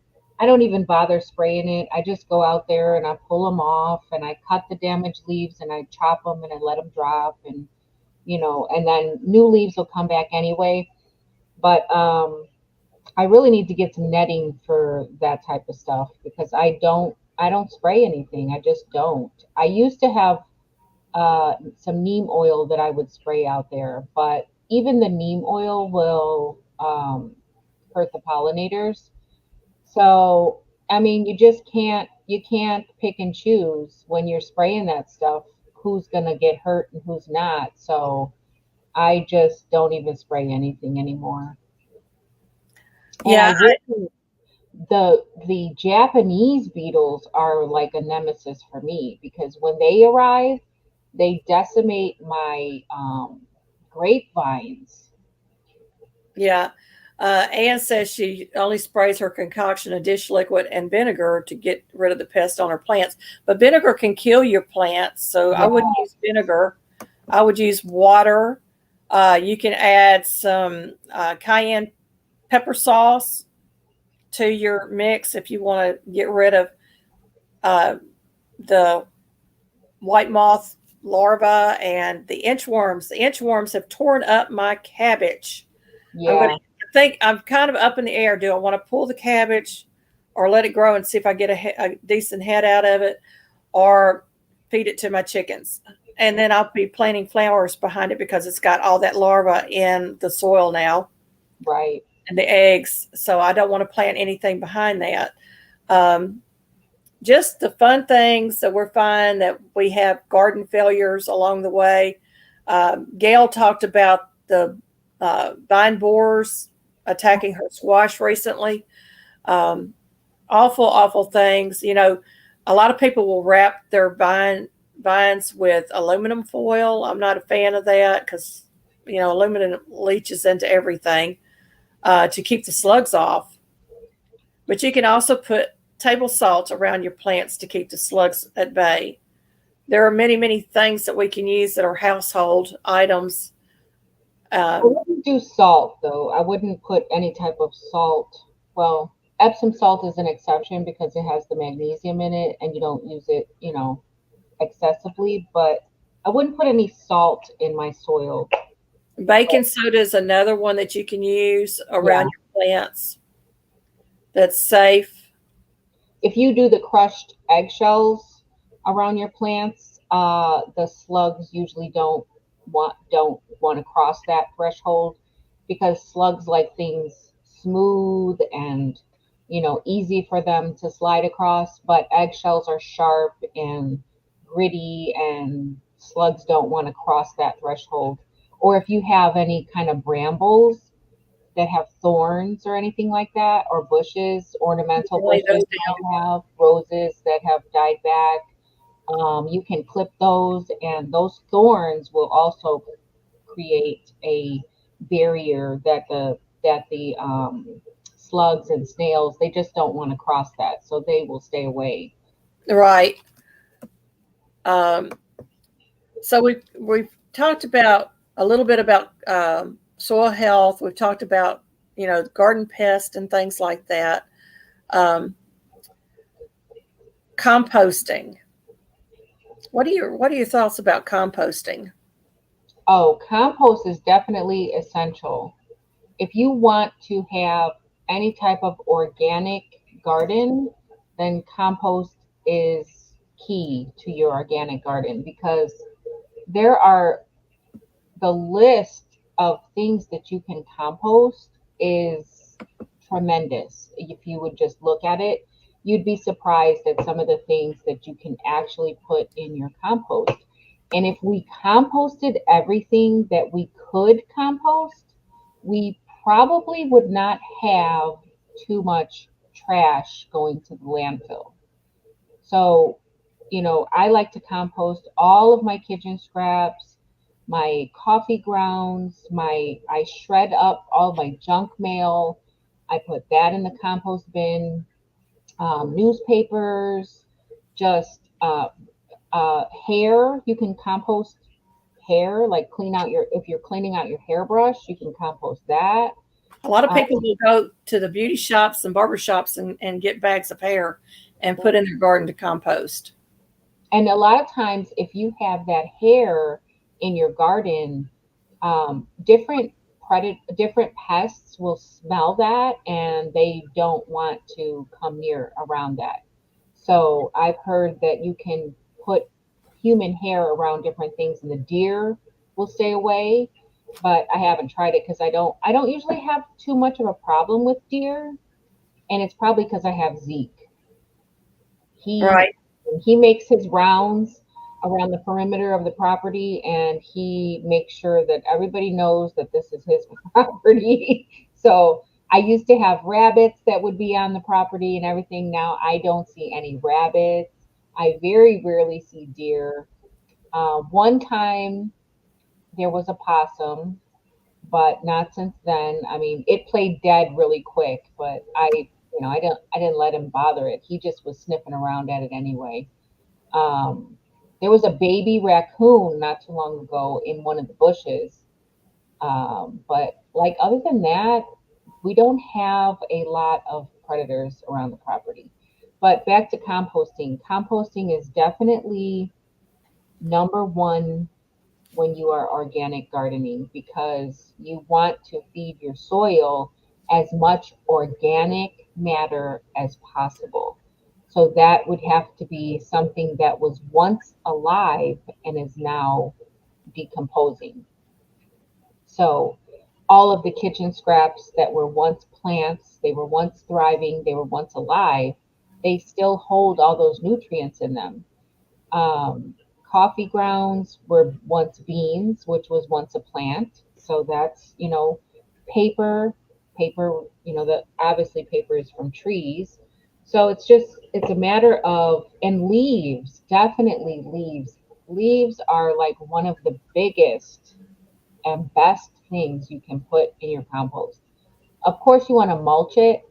don't even bother spraying it. I just go out there and I pull them off and I cut the damaged leaves and I chop them and I let them drop and and then new leaves will come back anyway. But I really need to get some netting for that type of stuff because I don't spray anything. I just don't. I used to have some neem oil that I would spray out there, but even the neem oil will hurt the pollinators. So I mean, you can't pick and choose when you're spraying that stuff who's gonna get hurt and who's not. So I just don't even spray anything anymore. And I Yeah, really the Japanese beetles are like a nemesis for me because when they arrive, they decimate my grapevines. yeah. Anne says she only sprays her concoction of dish liquid and vinegar to get rid of the pest on her plants. But vinegar can kill your plants, so I Yeah, wouldn't use vinegar. I would use water. You can add some cayenne pepper sauce to your mix if you want to get rid of uh, the white moth larva and the inchworms. The inchworms have torn up my cabbage. I'm going to yeah, think I'm kind of up in the air. Do I want to pull the cabbage or let it grow and see if I get a decent head out of it, or feed it to my chickens? And then I'll be planting flowers behind it because it's got all that larva in the soil now right. and the eggs. So I don't want to plant anything behind that. Um, just the fun things that we're finding that we have garden failures along the way. Gail talked about the vine borers attacking her squash recently. Um, Awful, awful things. A lot of people will wrap their vines with aluminum foil. I'm not a fan of that because aluminum leaches into everything to keep the slugs off. But you can also put table salt around your plants to keep the slugs at bay. There are many, many things that we can use that are household items. I Um, wouldn't do salt though. I wouldn't put any type of salt. Well, Epsom salt is an exception because it has the magnesium in it and you don't use it, excessively, but I wouldn't put any salt in my soil. Baking soda is another one that you can use Yeah. around your plants that's safe. If you do the crushed eggshells around your plants, the slugs usually don't want to cross that threshold because slugs like things smooth and easy for them to slide across, but eggshells are sharp and gritty and slugs don't want to cross that threshold. Or if you have any kind of brambles that have thorns or anything like that, or bushes, ornamental Lay bushes those that have roses that have died back. You can clip those, and those thorns will also create a barrier that the slugs and snails they just don't want to cross that, so they will stay away. down. Right. Um, so we've talked about a little bit about soil health. We've talked about garden pests and things like that. Um, Composting. What are your thoughts about composting? Oh, compost is definitely essential. If you want to have any type of organic garden, then compost is key to your organic garden because there are the list of things that you can compost is tremendous. If you would just look at it, you'd be surprised at some of the things that you can actually put in your compost. And if we composted everything that we could compost, we probably would not have too much trash going to the landfill. So, I like to compost all of my kitchen scraps, my coffee grounds, I shred up all my junk mail. I put that in the compost bin. Newspapers, just hair. You can compost hair, like if you're cleaning out your hairbrush, you can compost that. A lot of people will go to the beauty shops and barber shops and get bags of hair and put in their garden to compost. And a lot of times, if you have that hair in your garden, different pests will smell that, and they don't want to come near around that. So I've heard that you can put human hair around different things, and the deer will stay away. But I haven't tried it because I don't usually have too much of a problem with deer, and it's probably because I have Zeke. Right. He makes his rounds around the perimeter of the property, and he makes sure that everybody knows that this is his property. So I used to have rabbits that would be on the property and everything. Now I don't see any rabbits. I very rarely see deer. One time there was a possum, but not since then. I mean, it played dead really quick, but I didn't let him bother it. He just was sniffing around at it anyway. There was a baby raccoon not too long ago in one of the bushes. But like other than that, we don't have a lot of predators around the property. But back to composting. Composting is definitely number one when you are organic gardening, because you want to feed your soil as much organic matter as possible. So that would have to be something that was once alive and is now decomposing. So all of the kitchen scraps that were once plants, they were once thriving, they were once alive, they still hold all those nutrients in them. Um, Coffee grounds were once beans, which was once a plant. So that's, paper, that obviously paper is from trees. So it's a matter of, and leaves, definitely leaves. Leaves are like one of the biggest and best things you can put in your compost. Of course, you want to mulch it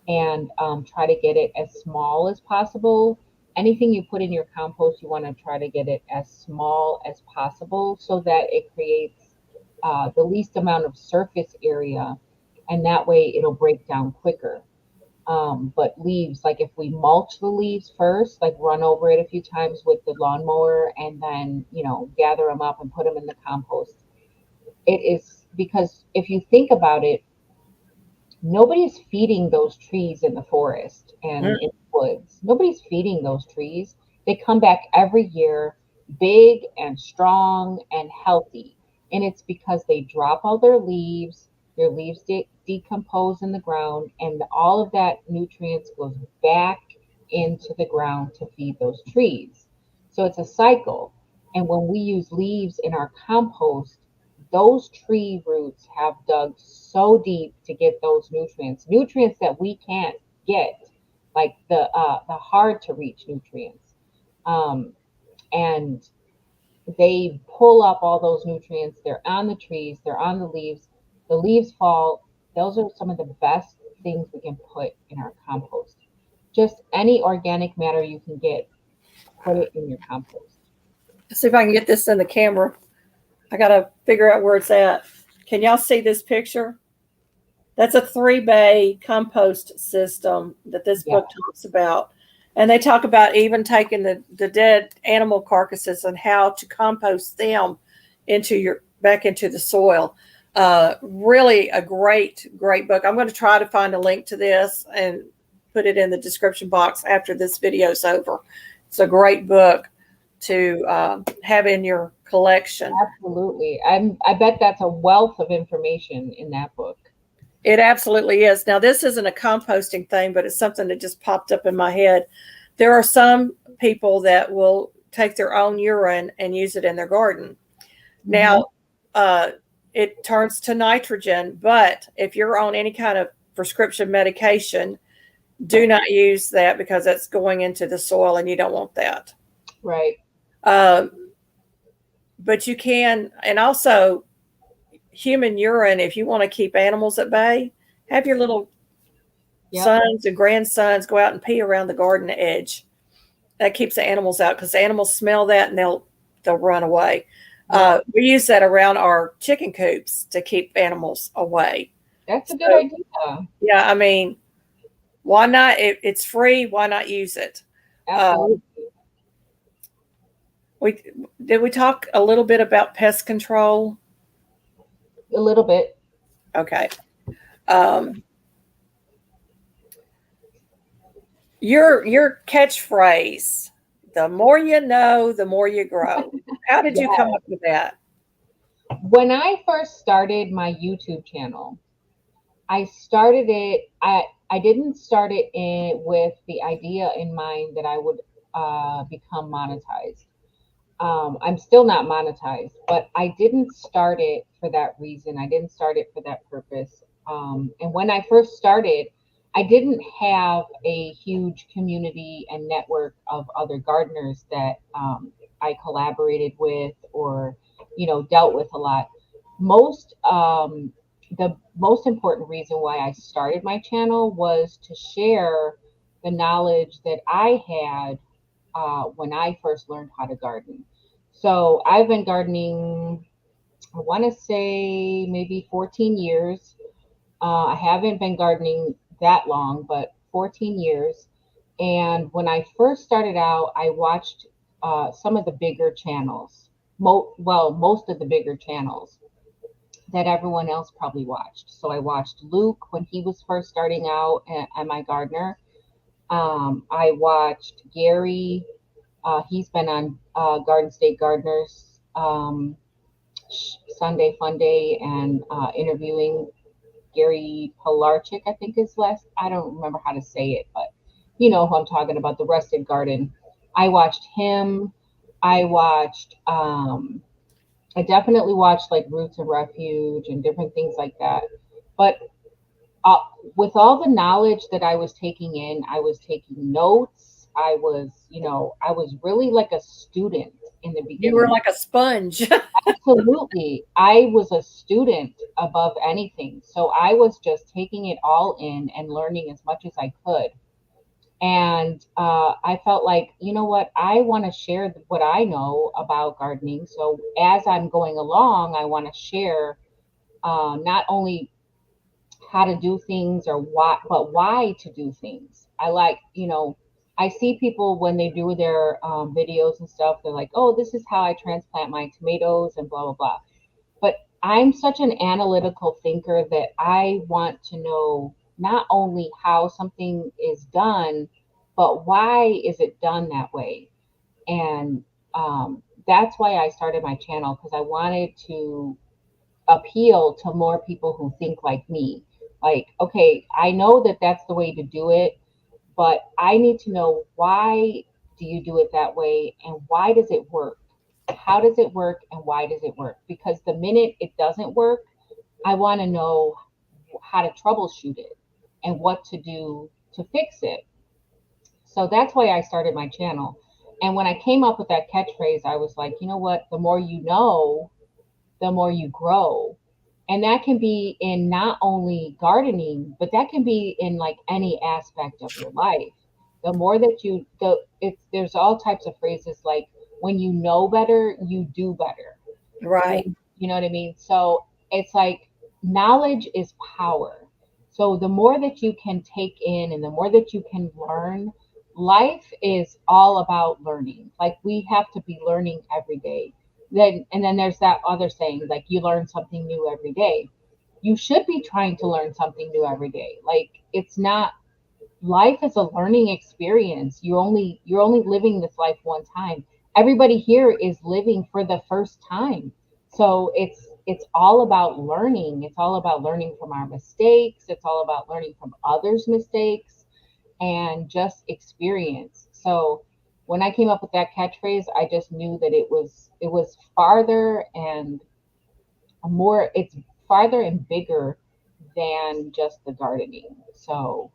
and try to get it as small as possible. Anything you put in your compost, you want to try to get it as small as possible so that it creates the least amount of surface area, and that way it'll break down quicker. But leaves, like if we mulch the leaves first, like run over it a few times with the lawnmower and then, gather them up and put them in the compost. It is because if you think about it, nobody's feeding those trees in the forest and in the woods. Nobody's feeding those trees. They come back every year big and strong and healthy. And it's because they drop all their leaves decompose in the ground, and all of that nutrients goes back into the ground to feed those trees. So it's a cycle. And when we use leaves in our compost, those tree roots have dug so deep to get those nutrients that we can't get, like the hard to reach nutrients. And they pull up all those nutrients. They're on the trees, they're on the leaves. The leaves fall. Those are some of the best things we can put in our compost. Just any organic matter you can get, put it in your compost. Let's see if I can get this in the camera. I got to figure out where it's at. Can y'all see this picture? That's a 3-bay compost system that this book talks about. And they talk about even taking the dead animal carcasses and how to compost them back into the soil. Really a great book. I'm going to try to find a link to this and put it in the description box after this video is over. It's a great book to have in your collection. Absolutely. I bet that's a wealth of information in that book. It absolutely is. Now, this isn't a composting thing, but it's something that just popped up in my head. There are some people that will take their own urine and use it in their garden. Mhm. Now, it turns to nitrogen, but if you're on any kind of prescription medication, do not use that because that's going into the soil and you don't want that. Right. But you can, and also human urine, if you want to keep animals at bay, have your little sons and grandsons go out and pee around the garden edge. That keeps the animals out because the animals smell that and they'll run away. We use that around our chicken coops to keep animals away. That's a good idea. Yeah, I mean, why not? It's free. Why not use it? Absolutely. Did we talk a little bit about pest control? A little bit. Okay. Your catchphrase, the more you know, the more you grow. How did you come up with that? When I first started my YouTube channel, I started it, I didn't start it with the idea in mind that I would become monetized. I'm still not monetized, but I didn't start it for that reason. I didn't start it for that purpose. And when I first started, I didn't have a huge community and network of other gardeners that I collaborated with or, dealt with a lot. The most important reason why I started my channel was to share the knowledge that I had when I first learned how to garden. So I've been gardening, I want to say maybe 14 years. I haven't been gardening that long, but 14 years. And when I first started out, I watched some of the bigger channels, most of the bigger channels that everyone else probably watched. So I watched Luke when he was first starting out at my gardener. I watched Gary. He's been on Garden State Gardeners, Sunday Fun Day, and interviewing Gary Pilarchik, I think is last. I don't remember how to say it, but you know who I'm talking about, the Rusted Garden. I watched him. I watched, I definitely watched like Roots and Refuge and different things like that. But uh, with all the knowledge that I was taking in, I was taking notes. I was really like a student in the beginning. You were like a sponge. Absolutely. I was a student above anything. So I was just taking it all in and learning as much as I could. And I felt like, you know what, I want to share what I know about gardening. So as I'm going along, I want to share not only how to do things or why, but why to do things. I like, I see people when they do their videos and stuff, they're like, oh, this is how I transplant my tomatoes and blah, blah, blah. But I'm such an analytical thinker that I want to know not only how something is done, but why is it done that way? And that's why I started my channel, because I wanted to appeal to more people who think like me. Like, okay, I know that that's the way to do it, but I need to know, why do you do it that way and why does it work? How does it work and why does it work? Because the minute it doesn't work, I want to know how to troubleshoot it and what to do to fix it. So that's why I started my channel. And when I came up with that catchphrase, I was like, you know what? The more you know, the more you grow. And that can be in not only gardening, but that can be in like any aspect of your life. The more that there's all types of phrases like, when you know better, you do better. Right. You know what I mean? So it's like, knowledge is power. So the more that you can take in and the more that you can learn, life is all about learning. Like, we have to be learning every day. Then there's that other saying, like, you learn something new every day. You should be trying to learn something new every day. Like, it's not, life is a learning experience. You're only living this life one time. Everybody here is living for the first time. So it's all about learning. It's all about learning from our mistakes. It's all about learning from others' mistakes and just experience. So when I came up with that catchphrase, I just knew that it was farther and more. It's farther and bigger than just the gardening. So,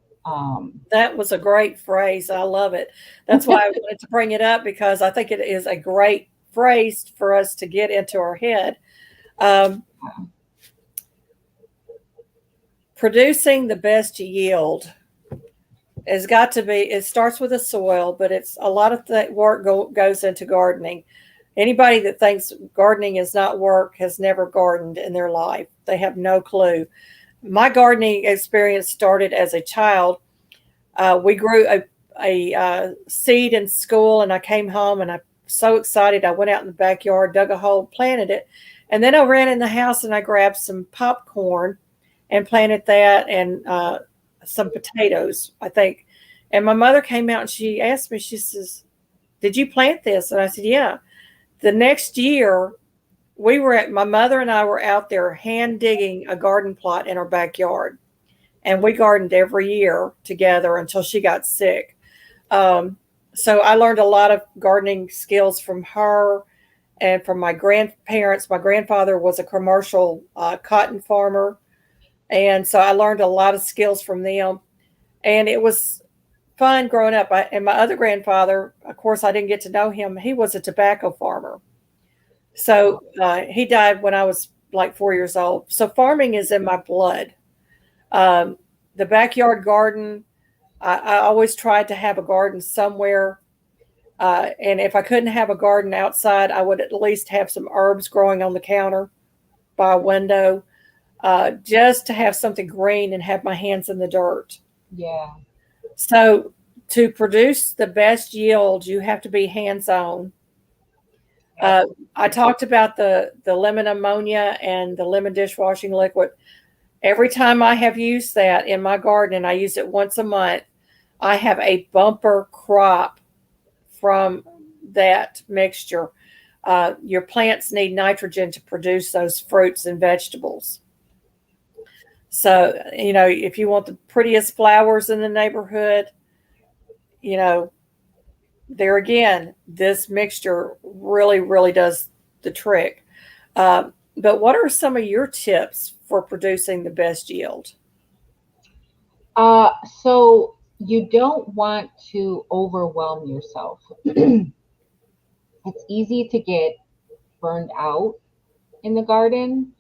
That was a great phrase. I love it. That's why I wanted to bring it up because I think it is a great phrase for us to get into our head. Um, Producing the best yield has got to be, it starts with the soil, but it's a lot of work goes into gardening. Anybody that thinks gardening is not work has never gardened in their life. They have no clue. My gardening experience started as a child. We grew a seed in school, and I came home and I so excited. I went out in the backyard, dug a hole, planted it, and then I ran in the house and I grabbed some popcorn and planted that and some potatoes, I think. And my mother came out and she asked me, she says, "Did you plant this?" And I said, "Yeah." The next year, my mother and I were out there hand digging a garden plot in our backyard, and we gardened every year together until she got sick. Um, so I learned a lot of gardening skills from her and from my grandparents. My grandfather was a commercial cotton farmer, and so I learned a lot of skills from them. And it was fun growing up. And my other grandfather, of course, I didn't get to know him. He was a tobacco farmer. So he died when I was like 4 years old. So farming is in my blood. Um, the backyard garden, I always tried to have a garden somewhere. And if I couldn't have a garden outside, I would at least have some herbs growing on the counter by a window, just to have something green and have my hands in the dirt. yeah, So, to produce the best yield, you have to be hands on. Uh, absolutely. I talked about the lemon ammonia and the lemon dishwashing liquid. Every time I have used that in my garden, and I use it once a month, I have a bumper crop from that mixture. Your plants need nitrogen to produce those fruits and vegetables. So, if you want the prettiest flowers in the neighborhood, you know, there again, this mixture really, really does the trick. But what are some of your tips for producing the best yield? So you don't want to overwhelm yourself. It's easy to get burned out in the garden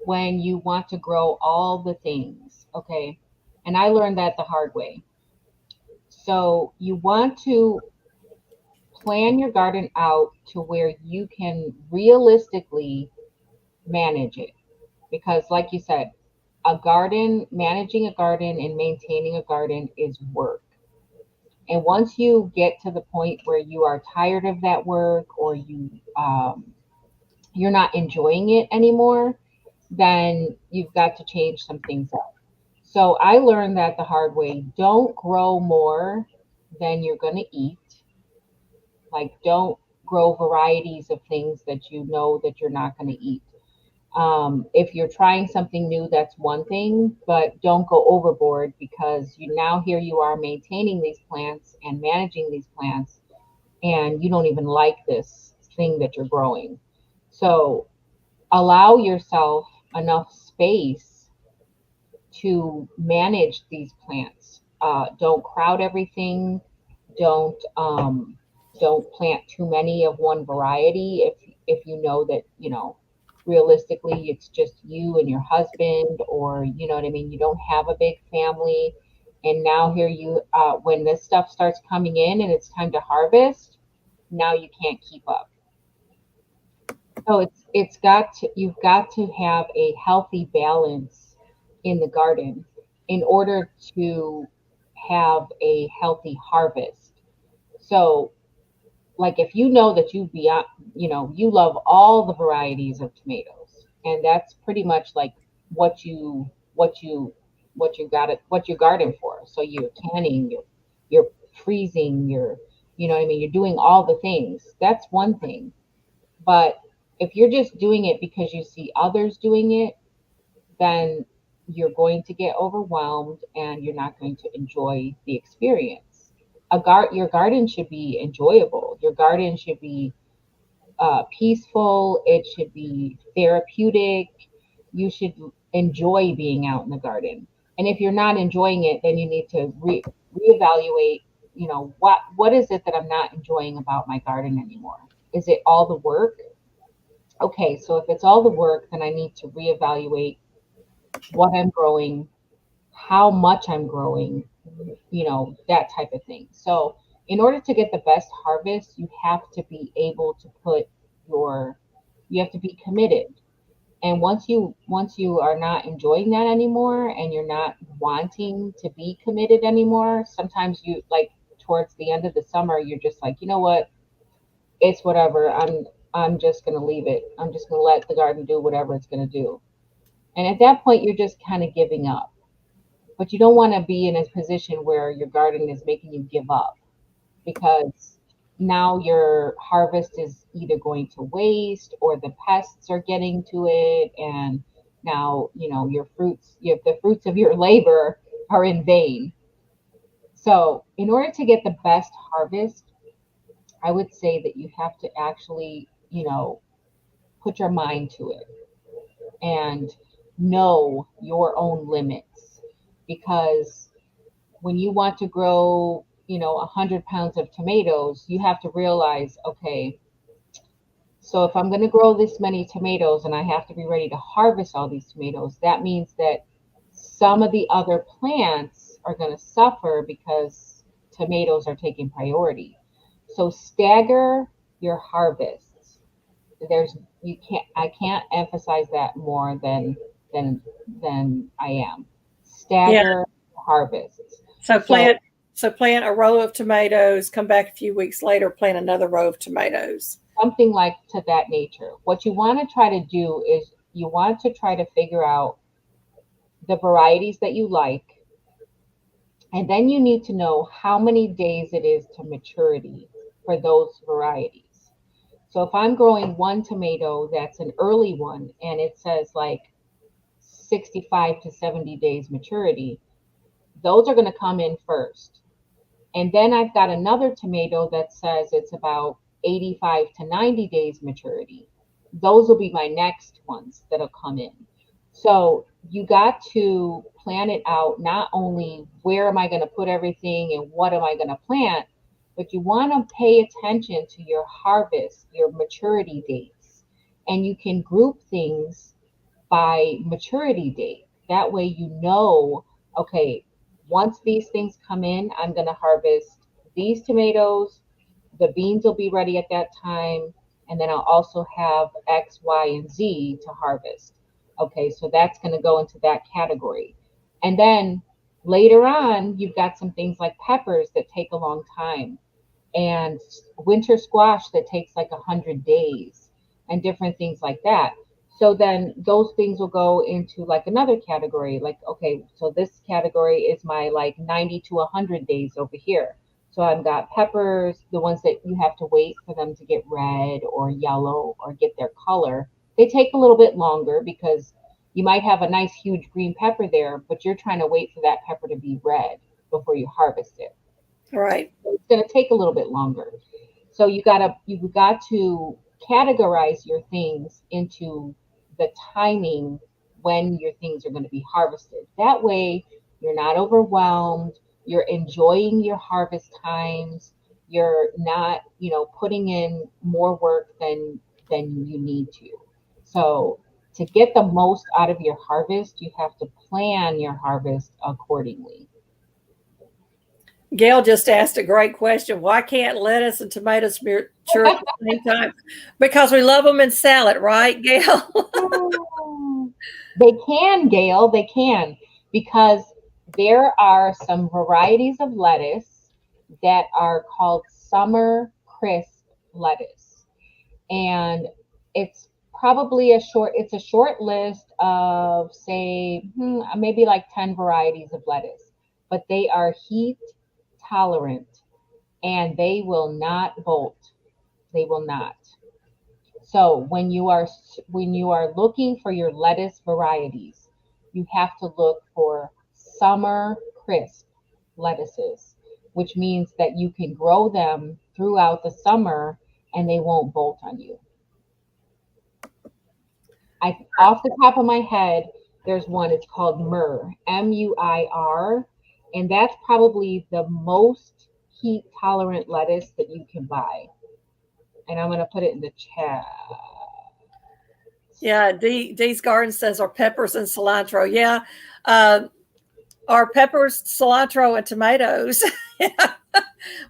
when you want to grow all the things. Okay. And I learned that the hard way. So you want to plan your garden out to where you can realistically manage it. Because, like you said, managing a garden and maintaining a garden is work. And once you get to the point where you are tired of that work, or you're not enjoying it anymore, then you've got to change some things up. So I learned that the hard way. Don't grow more than you're going to eat. Like, don't grow varieties of things that you know that you're not going to eat. If you're trying something new, that's one thing, but don't go overboard, because here you are maintaining these plants and managing these plants, and you don't even like this thing that you're growing. So allow yourself enough space to manage these plants. Don't crowd everything. Don't don't plant too many of one variety if you know that realistically it's just you and your husband, or you know what I mean. You don't have a big family, and now here you when this stuff starts coming in and it's time to harvest, now you can't keep up. So you've got to have a healthy balance in the garden in order to have a healthy harvest. So, like, if you know that you love all the varieties of tomatoes, and that's pretty much like what you what you what you garden for. So you're canning, you're freezing, you know what I mean, you're doing all the things. That's one thing. But if you're just doing it because you see others doing it, then you're going to get overwhelmed and you're not going to enjoy the experience. your garden should be enjoyable. Your garden should be peaceful. It should be therapeutic. You should enjoy being out in the garden. And if you're not enjoying it, then you need to reevaluate. You know, what is it that I'm not enjoying about my garden anymore? Is it all the work? Okay, so if it's all the work, then I need to reevaluate what I'm growing, how much I'm growing, that type of thing. So, in order to get the best harvest, you have to be able to you have to be committed. And once you are not enjoying that anymore and you're not wanting to be committed anymore, sometimes you like towards the end of the summer, you're just like, you know what? It's whatever. I'm just going to leave it. I'm just going to let the garden do whatever it's going to do. And at that point, you're just kind of giving up. But you don't want to be in a position where your garden is making you give up, because now your harvest is either going to waste or the pests are getting to it, and now the fruits of your labor are in vain. So in order to get the best harvest, I would say that you have to actually put your mind to it and know your own limits, because when you want to grow 100 pounds of tomatoes, you have to realize, okay, so if I'm going to grow this many tomatoes and I have to be ready to harvest all these tomatoes, that means that some of the other plants are going to suffer because tomatoes are taking priority. So stagger your harvests. There's you can't I can't emphasize that more than than I am. Yeah. Stagger harvests. So So plant a row of tomatoes, come back a few weeks later, plant another row of tomatoes. something like to that nature. What you want to try to do is you want to try to figure out the varieties that you like, and then you need to know how many days it is to maturity for those varieties. So if I'm growing one tomato that's an early one and it says like 65 to 70 days maturity, those are going to come in first. And then I've got another tomato that says it's about 85 to 90 days maturity. Those will be my next ones that'll come in. So you got to plan it out, not only where am I going to put everything and what am I going to plant, but you want to pay attention to your harvest, your maturity dates. And you can group things by maturity date. That way, okay, once these things come in, I'm going to harvest these tomatoes. The beans will be ready at that time. And then I'll also have X, Y, and Z to harvest. Okay, so that's going to go into that category. And then later on, you've got some things like peppers that take a long time, and winter squash that takes like 100 days, and different things like that. So then those things will go into like another category. Like, okay, so this category is my like 90 to 100 days over here. So I've got peppers, the ones that you have to wait for them to get red or yellow or get their color. They take a little bit longer because you might have a nice huge green pepper there, but you're trying to wait for that pepper to be red before you harvest it. Right. It's going to take a little bit longer. So you got to categorize your things into the timing when your things are going to be harvested. That way, you're not overwhelmed. You're enjoying your harvest times. You're not, putting in more work than you need to. So to get the most out of your harvest, you have to plan your harvest accordingly. Gail just asked a great question. Why can't lettuce and tomatoes mature at the same time? Because we love them in salad, right, Gail? They can, Gail, they can, because there are some varieties of lettuce that are called summer crisp lettuce. And it's it's a short list of, say, maybe like 10 varieties of lettuce, but they are heat tolerant and they will not bolt. They will not. So when you are looking for your lettuce varieties, you have to look for summer crisp lettuces. which means that you can grow them throughout the summer and they won't bolt on you. Off the top of my head, there's one, it's called Mur, Muir, and that's probably the most heat tolerant lettuce that you can buy. And I'm going to put it in the chat. Yeah, Dee's Garden says our peppers and cilantro. Yeah, our peppers, cilantro, and tomatoes.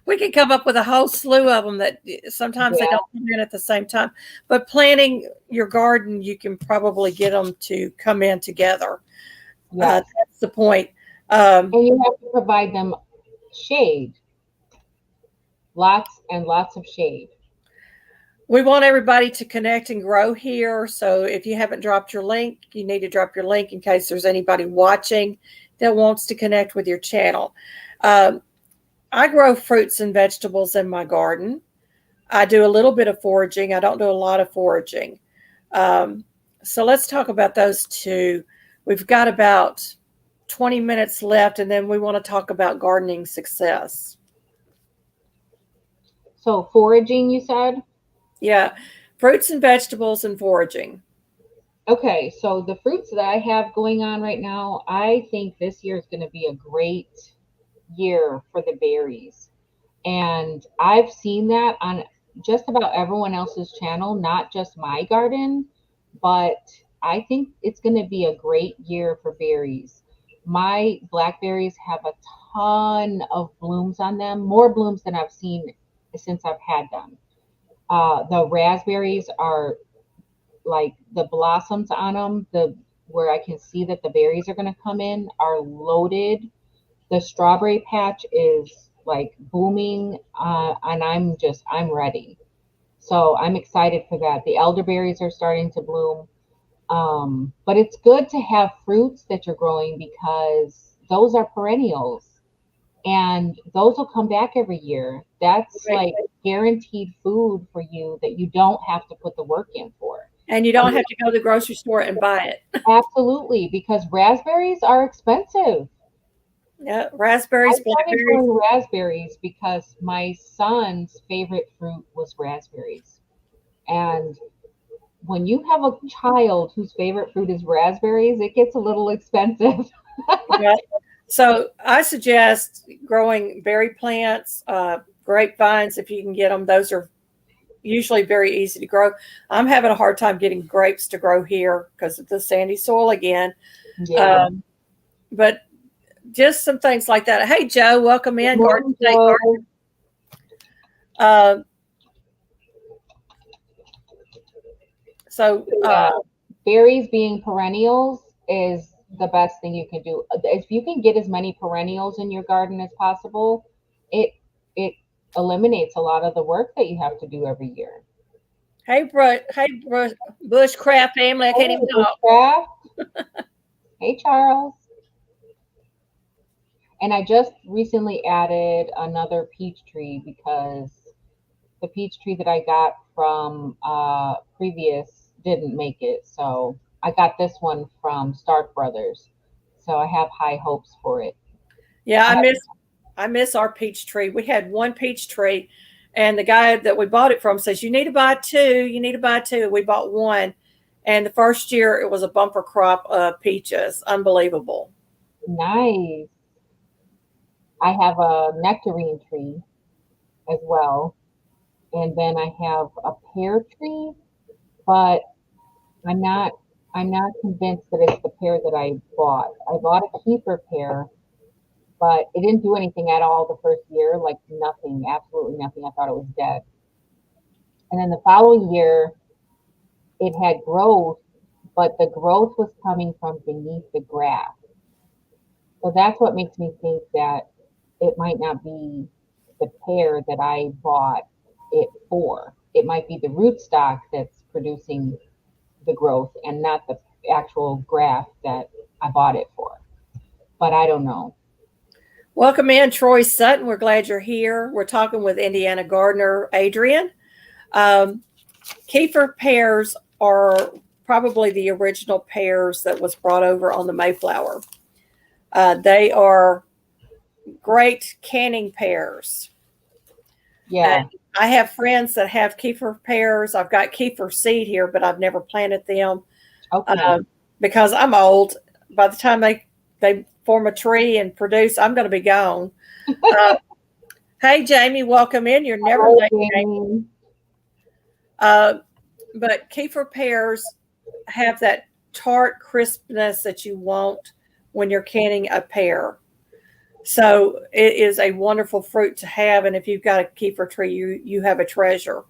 We can come up with a whole slew of them that sometimes they don't come in at the same time. But planting your garden, you can probably get them to come in together. Yes. That's the point. And you have to provide them shade. Lots and lots of shade. We want everybody to connect and grow here. So if you haven't dropped your link, you need to drop your link in case there's anybody watching that wants to connect with your channel. I grow fruits and vegetables in my garden. I do a little bit of foraging. I don't do a lot of foraging. So let's talk about those two. We've got about 20 minutes left, and then we want to talk about gardening success. So foraging, you said? Yeah, fruits and vegetables and foraging. Okay, so the fruits that I have going on right now, I think this year is going to be a great year for the berries. And I've seen that on just about everyone else's channel, not just my garden, but I think it's going to be a great year for berries. My blackberries have a ton of blooms on them, more blooms than I've seen since I've had them. The raspberries are like the blossoms on them, where I can see that the berries are going to come in, are loaded. The strawberry patch is like booming, and I'm ready. So I'm excited for that. The elderberries are starting to bloom. But it's good to have fruits that you're growing because those are perennials and those will come back every year. That's like guaranteed food for you that you don't have to put the work in for. And you don't have to go to the grocery store and buy it. Absolutely, because raspberries are expensive. Yeah, raspberries, blackberries. I started growing raspberries because my son's favorite fruit was raspberries. And when you have a child whose favorite fruit is raspberries, it gets a little expensive. Yeah. So I suggest growing berry plants, grapevines, if you can get them. Those are usually very easy to grow. I'm having a hard time getting grapes to grow here because of the sandy soil again. Yeah. But just some things like that. Hey, Joe, welcome in. Garden State Garden. So berries being perennials is the best thing you can do. If you can get as many perennials in your garden as possible, it eliminates a lot of the work that you have to do every year. Hey, Bushcraft family. I can't even talk. Hey, Charles. And I just recently added another peach tree because the peach tree that I got from previous didn't make it. So I got this one from Stark Brothers. So I have high hopes for it. Yeah, I miss our peach tree. We had one peach tree, and the guy that we bought it from says, you need to buy two. You need to buy two. We bought one. And the first year it was a bumper crop of peaches. Unbelievable. Nice. I have a nectarine tree as well. And then I have a pear tree, but I'm not convinced that it's the pear that I bought. I bought a keeper pear, but it didn't do anything at all the first year, like nothing, absolutely nothing. I thought it was dead. And then the following year, it had growth, but the growth was coming from beneath the grass. So that's what makes me think that it might not be the pear that I bought it for. It might be the rootstock that's producing the growth and not the actual graft that I bought it for. But I don't know. Welcome in, Troy Sutton. We're glad you're here. We're talking with Indiana gardener Adrienne. Kefir pears are probably the original pears that was brought over on the Mayflower. They are great canning pears. Yeah. I have friends that have kefir pears. I've got kefir seed here, but I've never planted them Okay. because I'm old. By the time they form a tree and produce, I'm going to be gone. Uh, hey, Jamie, welcome in. You're never Hello, late, Jamie. Jamie. Uh, but kefir pears have that tart crispness that you want when you're canning a pear. So it is a wonderful fruit to have, and if you've got a kefir tree, you have a treasure.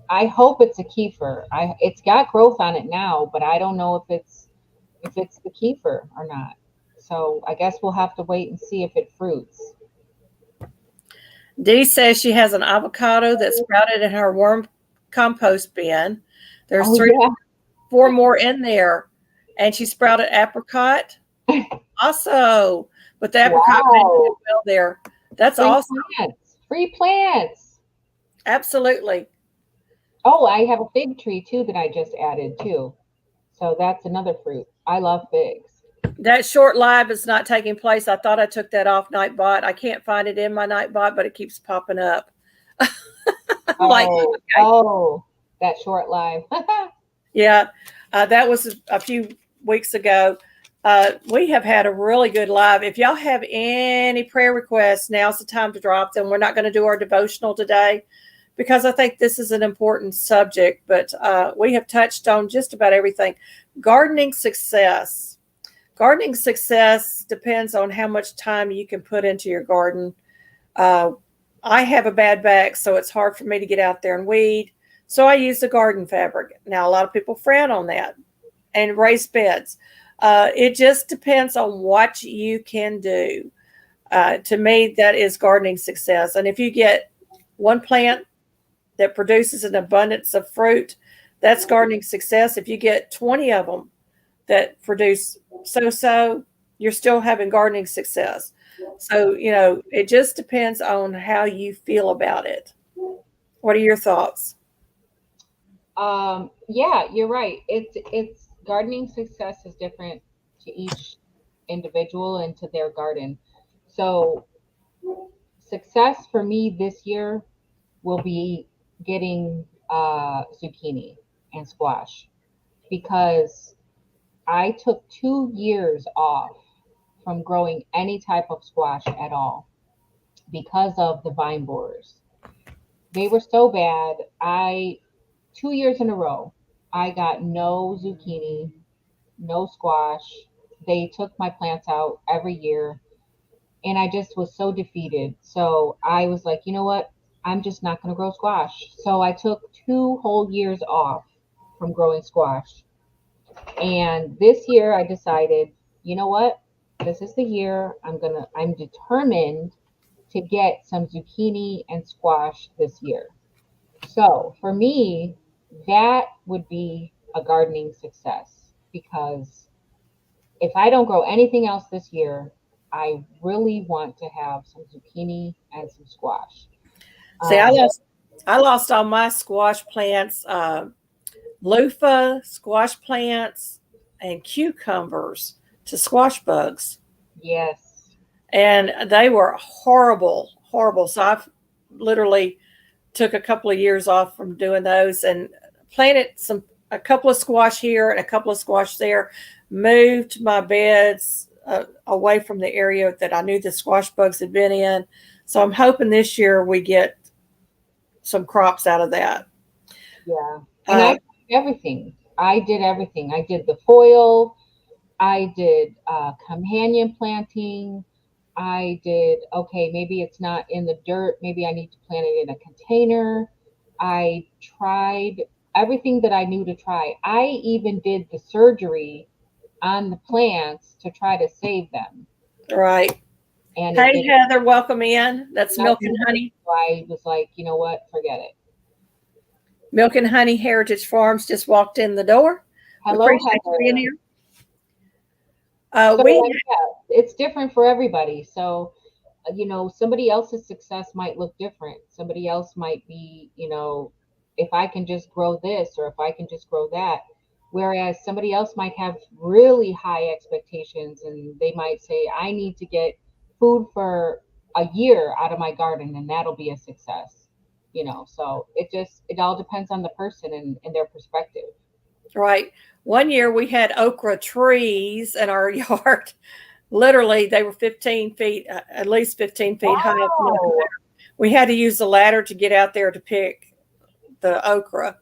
I hope it's a kefir. It's got growth on it now, but I don't know if it's the kefir or not. So I guess we'll have to wait and see if it fruits. Dee says she has an avocado that sprouted in her worm compost bin. There's Oh three, yeah. 4 more in there, and she sprouted apricot. Also, but the apricot didn't do Wow. well there. That's Free awesome. plants. Free plants. Absolutely. Oh, I have a fig tree too that I just added too. So that's another fruit. I love figs. That short live is not taking place. I thought I took that off Nightbot. I can't find it in my Nightbot, but it keeps popping up. I'm like, Oh, okay. oh, that short live. Yeah, that was a few weeks ago. We have had a really good live. If y'all have any prayer requests, now's the time to drop them. We're not going to do our devotional today because I think this is an important subject, but we have touched on just about everything. Gardening success. Gardening success depends on how much time you can put into your garden. I have a bad back, so it's hard for me to get out there and weed. So I use the garden fabric. Now, a lot of people frown on that and raised beds. It just depends on what you can do. To me, that is gardening success. And if you get one plant that produces an abundance of fruit, that's gardening success. If you get 20 of them that produce so, you're still having gardening success. So, it just depends on how you feel about it. What are your thoughts? Yeah, you're right. It's gardening success is different to each individual and to their garden. So success for me this year will be getting zucchini and squash because I took 2 years off from growing any type of squash at all because of the vine borers. They were so bad. 2 years in a row, I got no zucchini, no squash. They took my plants out every year, and I just was so defeated. So I was like, you know what? I'm just not going to grow squash. So I took 2 whole years off from growing squash. And this year I decided, you know what? This is the year I'm determined to get some zucchini and squash this year. So for me, that would be a gardening success because if I don't grow anything else this year, I really want to have some zucchini and some squash. See, Um, I lost all my squash plants, loofah, squash plants, and cucumbers to squash bugs. yes, And they were horrible, horrible. So I've literally took a couple of years off from doing those and planted a couple of squash here and a couple of squash there. Moved my beds away from the area that I knew the squash bugs had been in. So I'm hoping this year we get some crops out of that. yeah. And I Uh, did everything. I did everything. I did the foil. I did companion planting. I did, okay, maybe it's not in the dirt. Maybe I need to plant it in a container. I tried everything that I knew to try. I even did the surgery on the plants to try to save them. right. And it Hey, did Heather, welcome in. That's Milk nothing. and Honey. So I was like, you know what? Forget it. Milk and Honey Heritage Farms just walked in the door. We Hello, appreciate you being Heather. here. So, We yeah, it's different for everybody. So, somebody else's success might look different. Somebody else might be, if I can just grow this or if I can just grow that. Whereas somebody else might have really high expectations and they might say, I need to get food for a year out of my garden, and that'll be a success. So it all depends on the person and their perspective. Right. One year we had okra trees in our yard. Literally, they were 15 feet, at least 15 feet high. Wow. We had to use the ladder to get out there to pick the okra.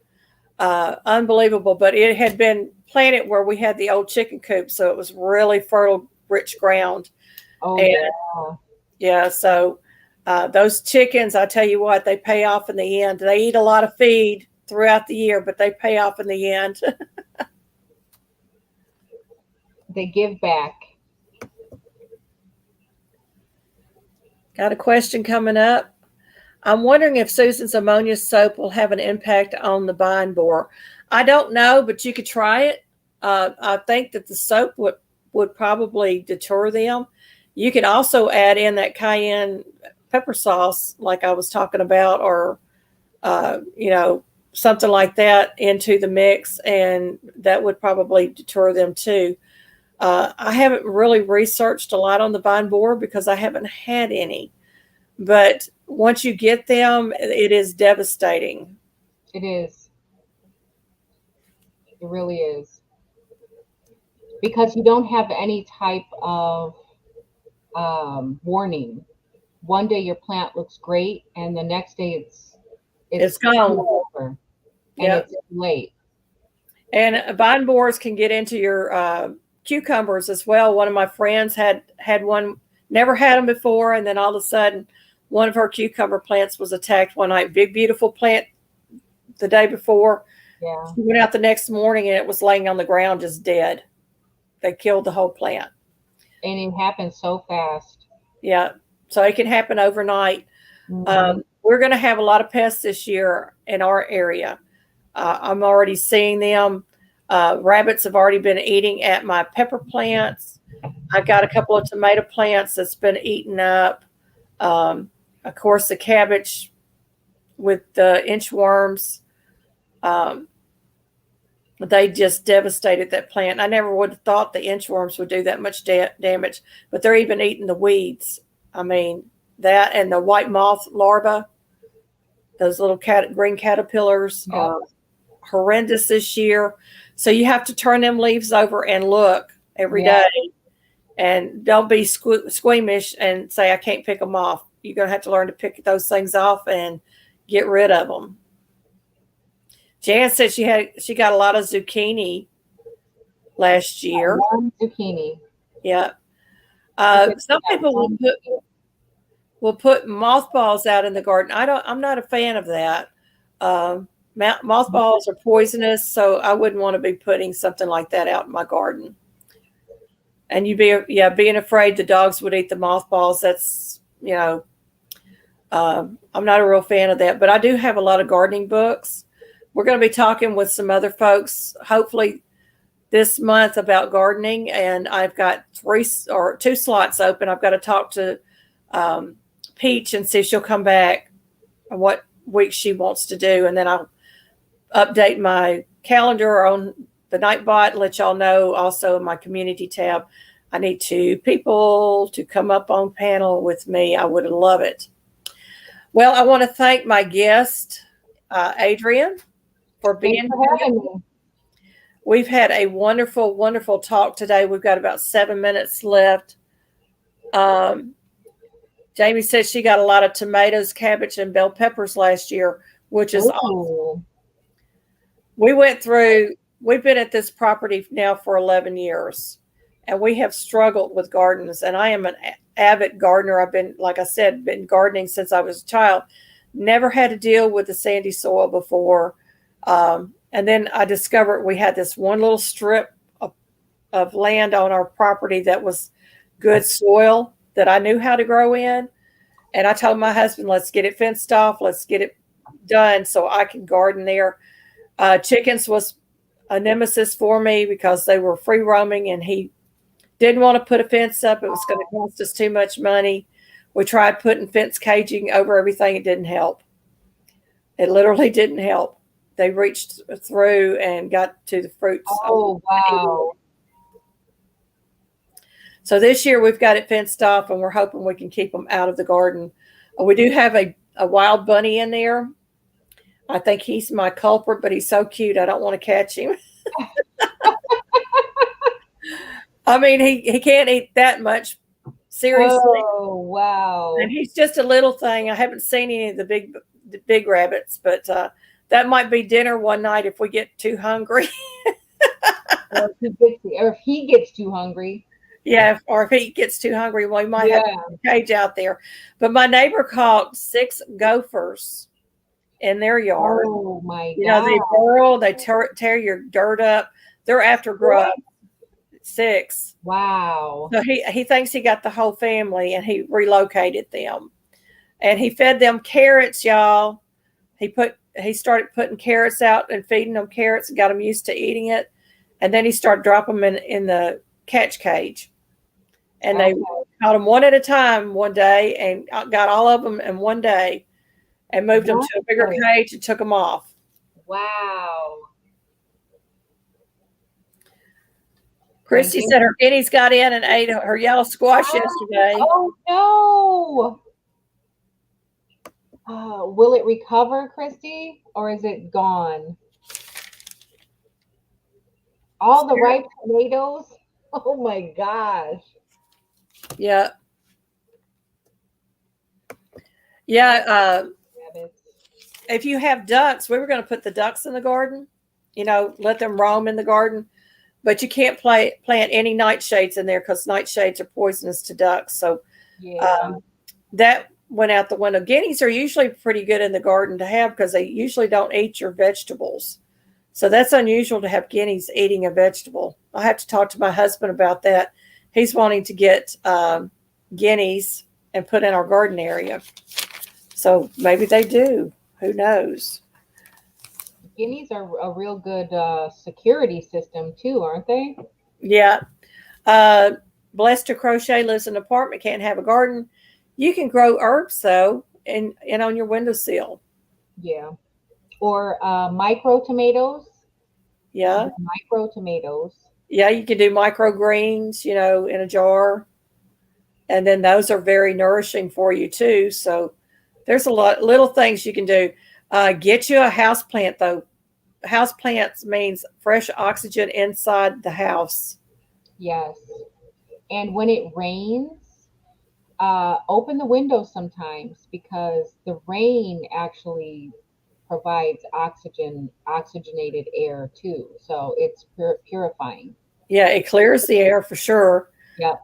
Unbelievable. But it had been planted where we had the old chicken coop. So it was really fertile, rich ground. Oh, and, yeah. Yeah. So those chickens, I tell you what, they pay off in the end. They eat a lot of feed throughout the year, but they pay off in the end. They give back. Got a question coming up. I'm wondering if Susan's ammonia soap will have an impact on the vine borer. I don't know, but you could try it. I think that the soap would probably deter them. You could also add in that cayenne pepper sauce, like I was talking about, or something like that into the mix, and that would probably deter them too. I haven't really researched a lot on the vine borer because I haven't had any. But once you get them, it is devastating. It is. It really is. Because you don't have any type of warning. One day your plant looks great, and the next day it's Gone. over, and it's too late. And vine borers can get into your cucumbers as well. One of my friends had one, never had them before, and then all of a sudden, one of her cucumber plants was attacked one night. Big, beautiful plant the day before. Yeah. She went out the next morning, and it was laying on the ground just dead. They killed the whole plant. And it happens so fast. Yeah. So it can happen overnight. Mm-hmm. We're going to have a lot of pests this year in our area. I'm already seeing them. Rabbits have already been eating at my pepper plants. I got a couple of tomato plants that's been eaten up. Of course, the cabbage with the inchworms. They just devastated that plant. I never would have thought the inchworms would do that much damage, but they're even eating the weeds. I mean, that and the white moth larvae, those little green caterpillars are horrendous this year. So you have to turn them leaves over and look every day. And don't be squeamish and say, I can't pick them off. You're going to have to learn to pick those things off and get rid of them. Jan said she got a lot of zucchini last year. Zucchini. Yeah. Some people will put mothballs out in the garden. I'm not a fan of that. Mothballs are poisonous, so I wouldn't want to be putting something like that out in my garden. And being afraid the dogs would eat the mothballs. That's, I'm not a real fan of that, but I do have a lot of gardening books. We're going to be talking with some other folks, hopefully this month, about gardening. And I've got 2 slots open. I've got to talk to Peach and see if she'll come back and what week she wants to do. And then I'll update my calendar on the Nightbot and let y'all know. Also in my community tab, I need 2 people to come up on panel with me. I would love it. Well, I want to thank my guest, Adrienne, for being here. We've had a wonderful, wonderful talk today. We've got about 7 minutes left. Jamie said she got a lot of tomatoes, cabbage, and bell peppers last year, which is awesome. We've been at this property now for 11 years, and we have struggled with gardens. And I am an avid gardener. I've been, like I said, been gardening since I was a child. Never had to deal with the sandy soil before. And then I discovered we had this one little strip of land on our property that was good soil that I knew how to grow in. And I told my husband, let's get it fenced off. Let's get it done so I can garden there. Chickens was a nemesis for me because they were free roaming, and he didn't want to put a fence up. It was going to cost us too much money. We tried putting fence caging over everything. It didn't help. It literally didn't help. They reached through and got to the fruits. Oh, wow. So this year we've got it fenced off, and we're hoping we can keep them out of the garden. We do have a wild bunny in there. I think he's my culprit, but he's so cute. I don't want to catch him. I mean, he can't eat that much, seriously. Oh, wow. And he's just a little thing. I haven't seen any of the big rabbits, but that might be dinner one night if we get too hungry. Or if he gets too hungry. Yeah, or if he gets too hungry, we might have a cage out there. But my neighbor caught 6 gophers in their yard. Oh my You know, God. they burrow, they tear your dirt up. They're after grub. 6. Wow. So he thinks he got the whole family, and he relocated them. And he fed them carrots, y'all. He started putting carrots out and feeding them carrots and got them used to eating it. And then he started dropping them in the catch cage. And they caught them one at a time one day and got all of them in one day and moved them to a bigger cage and took them off. Wow. Christy said her guineas got in and ate her yellow squash yesterday. Oh, no. Will it recover, Christy, or is it gone? All the ripe tomatoes? Oh, my gosh. Yeah. Yeah. If you have ducks, we were going to put the ducks in the garden, let them roam in the garden. But you can't plant any nightshades in there because nightshades are poisonous to ducks. So that went out the window. Guineas are usually pretty good in the garden to have because they usually don't eat your vegetables. So that's unusual to have guineas eating a vegetable. I have to talk to my husband about that. He's wanting to get guineas and put in our garden area. So maybe they do. Who knows? Guineas are a real good security system too, aren't they? Yeah. Blessed to Crochet lives in an apartment, can't have a garden. You can grow herbs though, and on your windowsill. Yeah. Or micro tomatoes. Yeah. Micro tomatoes. Yeah, you can do microgreens, in a jar. And then those are very nourishing for you too. So there's a lot little things you can do. Get you a house plant though. House plants means fresh oxygen inside the house. Yes. And when it rains, open the windows sometimes because the rain actually provides oxygenated air too. So it's purifying. Yeah, it clears the air for sure. Yeah.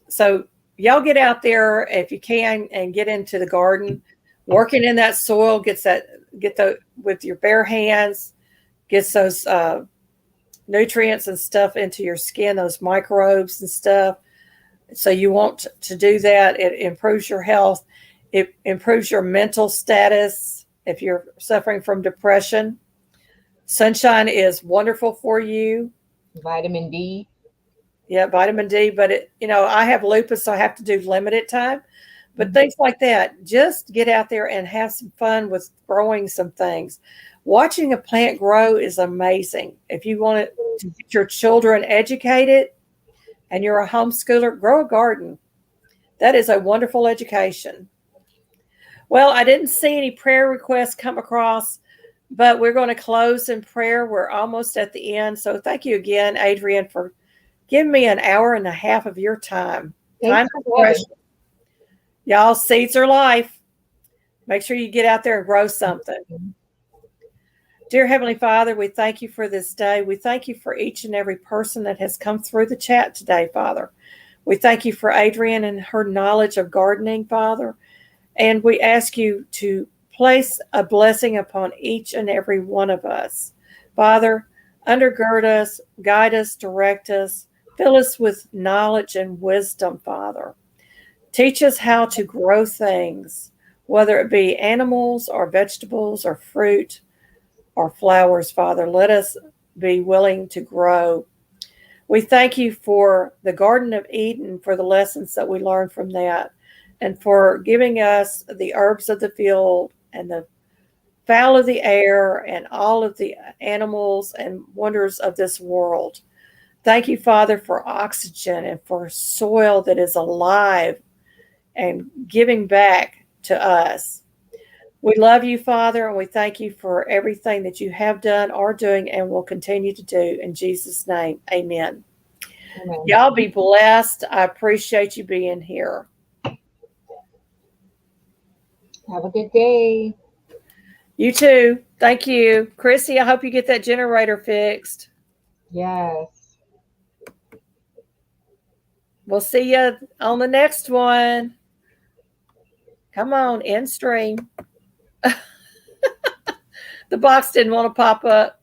So y'all get out there if you can and get into the garden. Working in that soil with your bare hands, gets those nutrients and stuff into your skin, those microbes and stuff. So you want to do that. It improves your health. It improves your mental status if you're suffering from depression. Sunshine is wonderful for you. Vitamin D. Yeah, vitamin D. But I have lupus, so I have to do limited time. But things like that, just get out there and have some fun with growing some things. Watching a plant grow is amazing. If you want to get your children educated and you're a homeschooler, grow a garden. That is a wonderful education. Well, I didn't see any prayer requests come across, but we're going to close in prayer. We're almost at the end. So thank you again, Adrienne, for giving me an hour and a half of your time. Time for precious. Y'all, seeds are life. Make sure you get out there and grow something. Dear Heavenly Father, we thank you for this day. We thank you for each and every person that has come through the chat today, Father. We thank you for Adrienne and her knowledge of gardening, Father. And we ask you to place a blessing upon each and every one of us. Father, undergird us, guide us, direct us, fill us with knowledge and wisdom, Father. Teach us how to grow things, whether it be animals or vegetables or fruit or flowers, Father. Let us be willing to grow. We thank you for the Garden of Eden, for the lessons that we learned from that, and for giving us the herbs of the field and the fowl of the air and all of the animals and wonders of this world. Thank you, Father, for oxygen and for soil that is alive and giving back to us. We love you, Father, and we thank you for everything that you have done, are doing, and will continue to do. In Jesus' name, amen. Amen. Y'all be blessed. I appreciate you being here. Have a good day. You too. Thank you. Chrissy, I hope you get that generator fixed. Yes. We'll see you on the next one. Come on, end stream. The box didn't want to pop up.